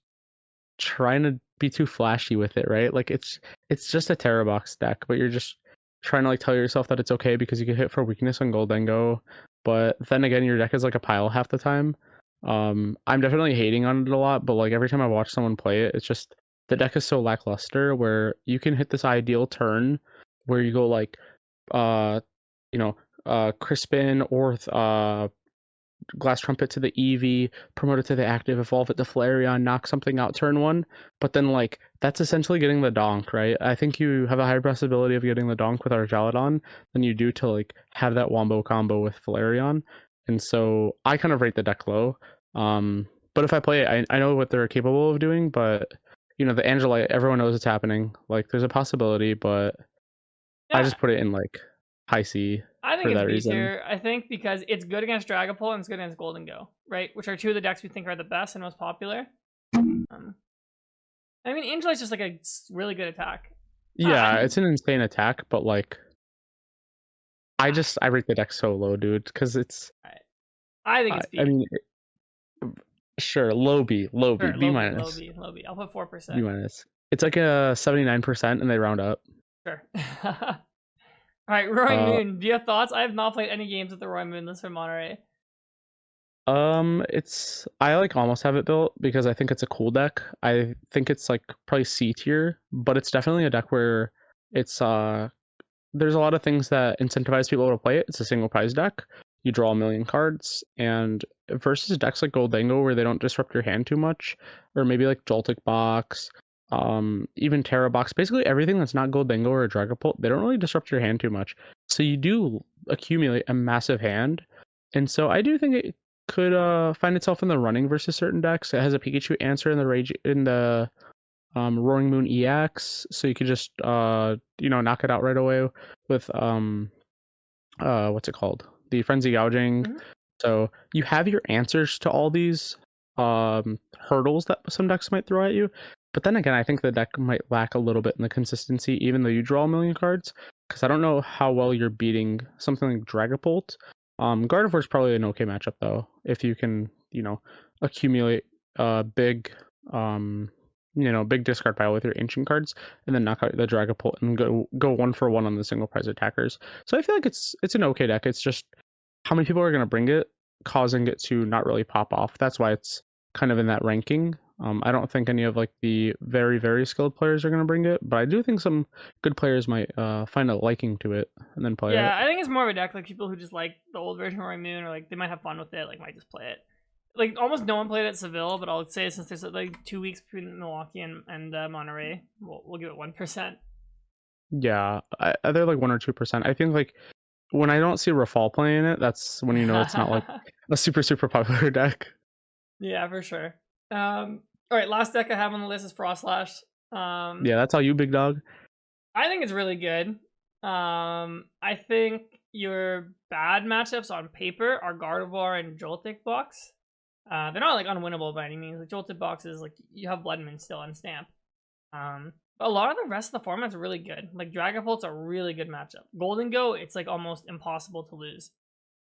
trying to be too flashy with it, right? Like it's just a Terra box deck, but you're just trying to like tell yourself that it's okay because you can hit for weakness on Goldengo, but then again your deck is like a pile half the time. I'm definitely hating on it a lot, but like every time I watch someone play it, it's just the deck is so lackluster where you can hit this ideal turn where you go like Crispin or Glass Trumpet to the EV, promote it to the active, evolve it to Flareon, knock something out turn 1. But then, like, that's essentially getting the donk, right? I think you have a higher possibility of getting the donk with Archaludon than you do to, like, have that wombo combo with Flareon. And so I kind of rate the deck low. But if I play it, I know what they're capable of doing, but, the Angelite, everyone knows it's happening. Like, there's a possibility, but I just put it in, like, high C. I think for that it's B reason. tier. I think because it's good against Dragapult and it's good against Goldengo, right? Which are two of the decks we think are the best and most popular. I mean, Angelite's just like a really good attack. Yeah, it's an insane attack, but like, I rate the deck so low, dude, because it's. I think it's B. I mean, sure, low B, Sure, B minus. Low B. I'll put 4%. B minus. It's like a 79%, and they round up. Sure. All right, Roaring Moon. Do you have thoughts? I have not played any games with the Roaring Moon list for Monterrey. I like almost have it built because I think it's a cool deck. I think it's like probably C tier, but it's definitely a deck where it's there's a lot of things that incentivize people to play it. It's a single prize deck. You draw 1 million cards, and versus decks like Goldengo where they don't disrupt your hand too much, or maybe like Joltik Box, even Terra Box, basically everything that's not Gold Dingo or a Dragapult, they don't really disrupt your hand too much. So you do accumulate a massive hand. And so I do think it could find itself in the running versus certain decks. It has a Pikachu answer in the Roaring Moon EX, so you could just knock it out right away with what's it called? The Frenzy Gouging. Mhm. So you have your answers to all these hurdles that some decks might throw at you. But then again, I think the deck might lack a little bit in the consistency, even though you draw a million cards. Because I don't know how well you're beating something like Dragapult. Gardevoir is probably an okay matchup though, if you can, accumulate big big discard pile with your ancient cards, and then knock out the Dragapult and go 1-for-1 on the single prize attackers. So I feel like it's an okay deck. It's just how many people are going to bring it, causing it to not really pop off. That's why it's kind of in that ranking. I don't think any of like the very, very skilled players are going to bring it, but I do think some good players might find a liking to it and then play it. Yeah, I think it's more of a deck like people who just like the old version of Roaring Moon, or like they might have fun with it, like might just play it. Like almost no one played at Seville, but I'll say since there's like 2 weeks between Milwaukee and Monterrey, we'll give it 1%. Yeah, they're like 1 or 2%. I think like when I don't see Rafal playing it, that's when you know it's not like a super, super popular deck. Yeah, for sure. All right, last deck I have on the list is Frostlash. Yeah, that's all you, big dog. I think it's really good. I think your bad matchups on paper are Gardevoir and Joltik box. They're not like unwinnable by any means. Like Joltik box is like you have Bloodman still on stamp. But a lot of the rest of the formats are really good. Like Dragapult's a really good matchup. Golden Go, it's like almost impossible to lose.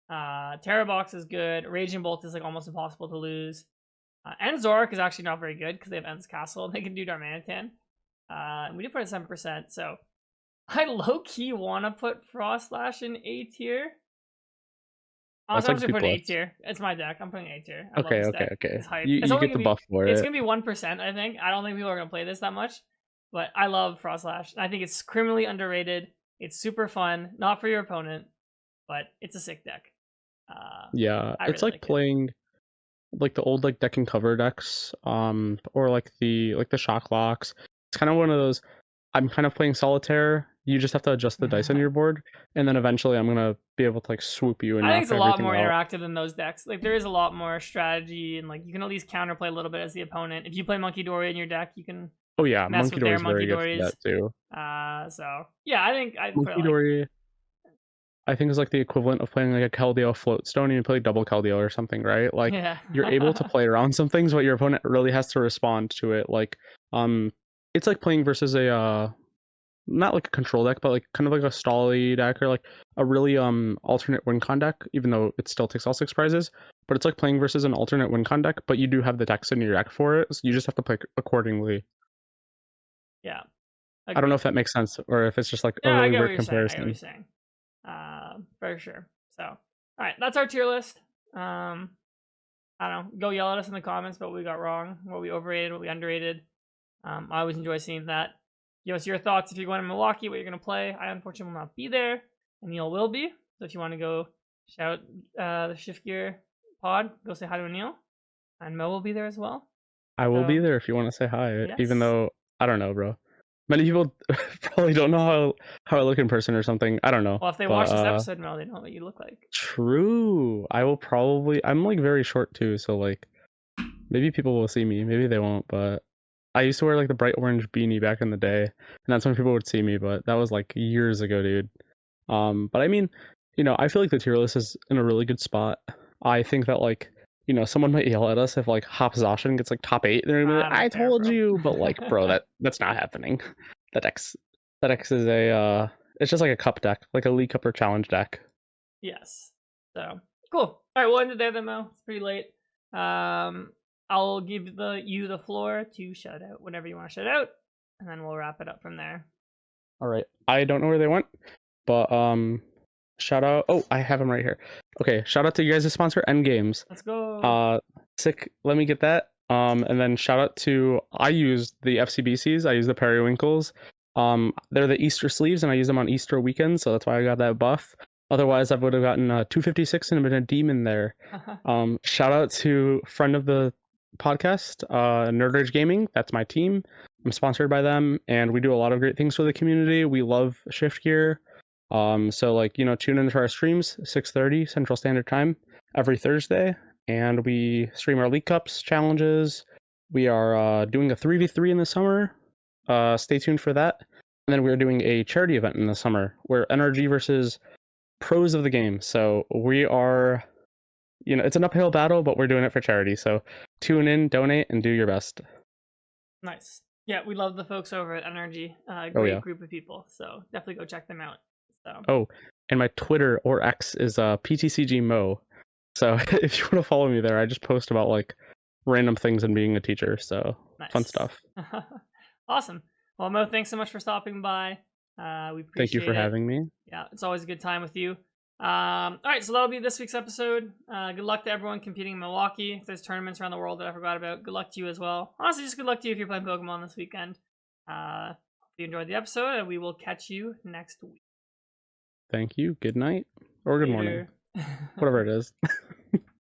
Terra Box is good. Raging Bolt is like almost impossible to lose. And Zorak is actually not very good because they have Ents Castle and they can do Darmanitan. We did put it 7%, so I low-key want to put Frostlash in A tier. Honestly, I'm just putting A tier. It's my deck. I'm putting A tier. Okay. It's hype. You get the buff for it. It's going to be 1%, I think. I don't think people are going to play this that much. But I love Frostlash. I think it's criminally underrated. It's super fun. Not for your opponent, but it's a sick deck. Yeah, it's really like playing like the old like deck and cover decks, or like the shock locks. It's kind of one of those. I'm kind of playing solitaire. You just have to adjust the dice on your board, and then eventually I'm gonna be able to like swoop you. And I think it's a lot more interactive than those decks. Like there is a lot more strategy, and like you can at least counterplay a little bit as the opponent. If you play Monkey Dory in your deck, you can. Oh yeah, mess Monkey Dory is very good for that too. So yeah, I think Monkey Dory. I think is like the equivalent of playing like a Keldeo Floatstone, and you play double Keldeo or something, right? Like you're able to play around some things, but your opponent really has to respond to it. Like it's like playing versus a not like a control deck, but like kind of like a Stally deck or like a really alternate win con deck, even though it still takes all 6 prizes. But it's like playing versus an alternate win con deck, but you do have the decks in your deck for it, so you just have to play accordingly. Yeah. Agreed. I don't know if that makes sense or if it's just like a really weird comparison. I get what you're saying. For sure. So, all right, that's our tier list. I don't know. Go yell at us in the comments about what we got wrong, what we overrated, what we underrated. I always enjoy seeing that. Give us your thoughts if you're going to Milwaukee, what you're going to play. I unfortunately will not be there. Aneil will be. So if you want to go shout the Shift Gear pod, go say hi to Aneil. And Mo will be there as well. I will be there if you want to say hi. Yes. Even though, I don't know, bro. Many people probably don't know how I look in person or something. I don't know. Well, if they watch this episode, Mel, they know what you look like. True. I will probably. I'm like very short too, so like maybe people will see me. Maybe they won't. But I used to wear like the bright orange beanie back in the day, and that's when people would see me. But that was like years ago, dude. But I mean, I feel like the tier list is in a really good spot. I think that like. Someone might yell at us if like Hop Zacian gets like top 8. They're gonna be like, I told you, but like, bro, that's not happening. That X is a it's just like a cup deck, like a League Cup or Challenge deck. Yes. So cool. All right, we'll end it there then, Mo. It's pretty late. I'll give you the floor to shout out whenever you want to shout out, and then we'll wrap it up from there. All right. I don't know where they went, but shout out. Oh, I have them right here. Okay, shout out to you guys' sponsor, Endgames. Let's go. Sick. Let me get that. And then shout out to, I use the FCBCs. I use the Periwinkles. They're the Easter sleeves, and I use them on Easter weekend, so that's why I got that buff. Otherwise, I would have gotten 256 and been a demon there. Shout out to friend of the podcast, Nerd Rage Gaming. That's my team. I'm sponsored by them, and we do a lot of great things for the community. We love Shift Gear. So like, tune into our streams 6:30 Central Standard Time every Thursday, and we stream our League Cups challenges. We are doing a 3v3 in the summer. Stay tuned for that. And then we're doing a charity event in the summer where NRG versus pros of the game. So we are, it's an uphill battle, but we're doing it for charity. So tune in, donate, and do your best. Nice. Yeah, we love the folks over at NRG. Great Oh, yeah. group of people. So definitely go check them out. So. Oh, and my Twitter or X is PTCGMo. So if you want to follow me there, I just post about like random things and being a teacher. So nice. Fun stuff. Awesome. Well, Mo, thanks so much for stopping by. We appreciate it. Thank you for having me. Yeah, it's always a good time with you. All right, so that'll be this week's episode. Good luck to everyone competing in Milwaukee. If there's tournaments around the world that I forgot about, good luck to you as well. Honestly, just good luck to you if you're playing Pokemon this weekend. Hope you enjoyed the episode, and we will catch you next week. Thank you. Good night or good morning. Whatever it is.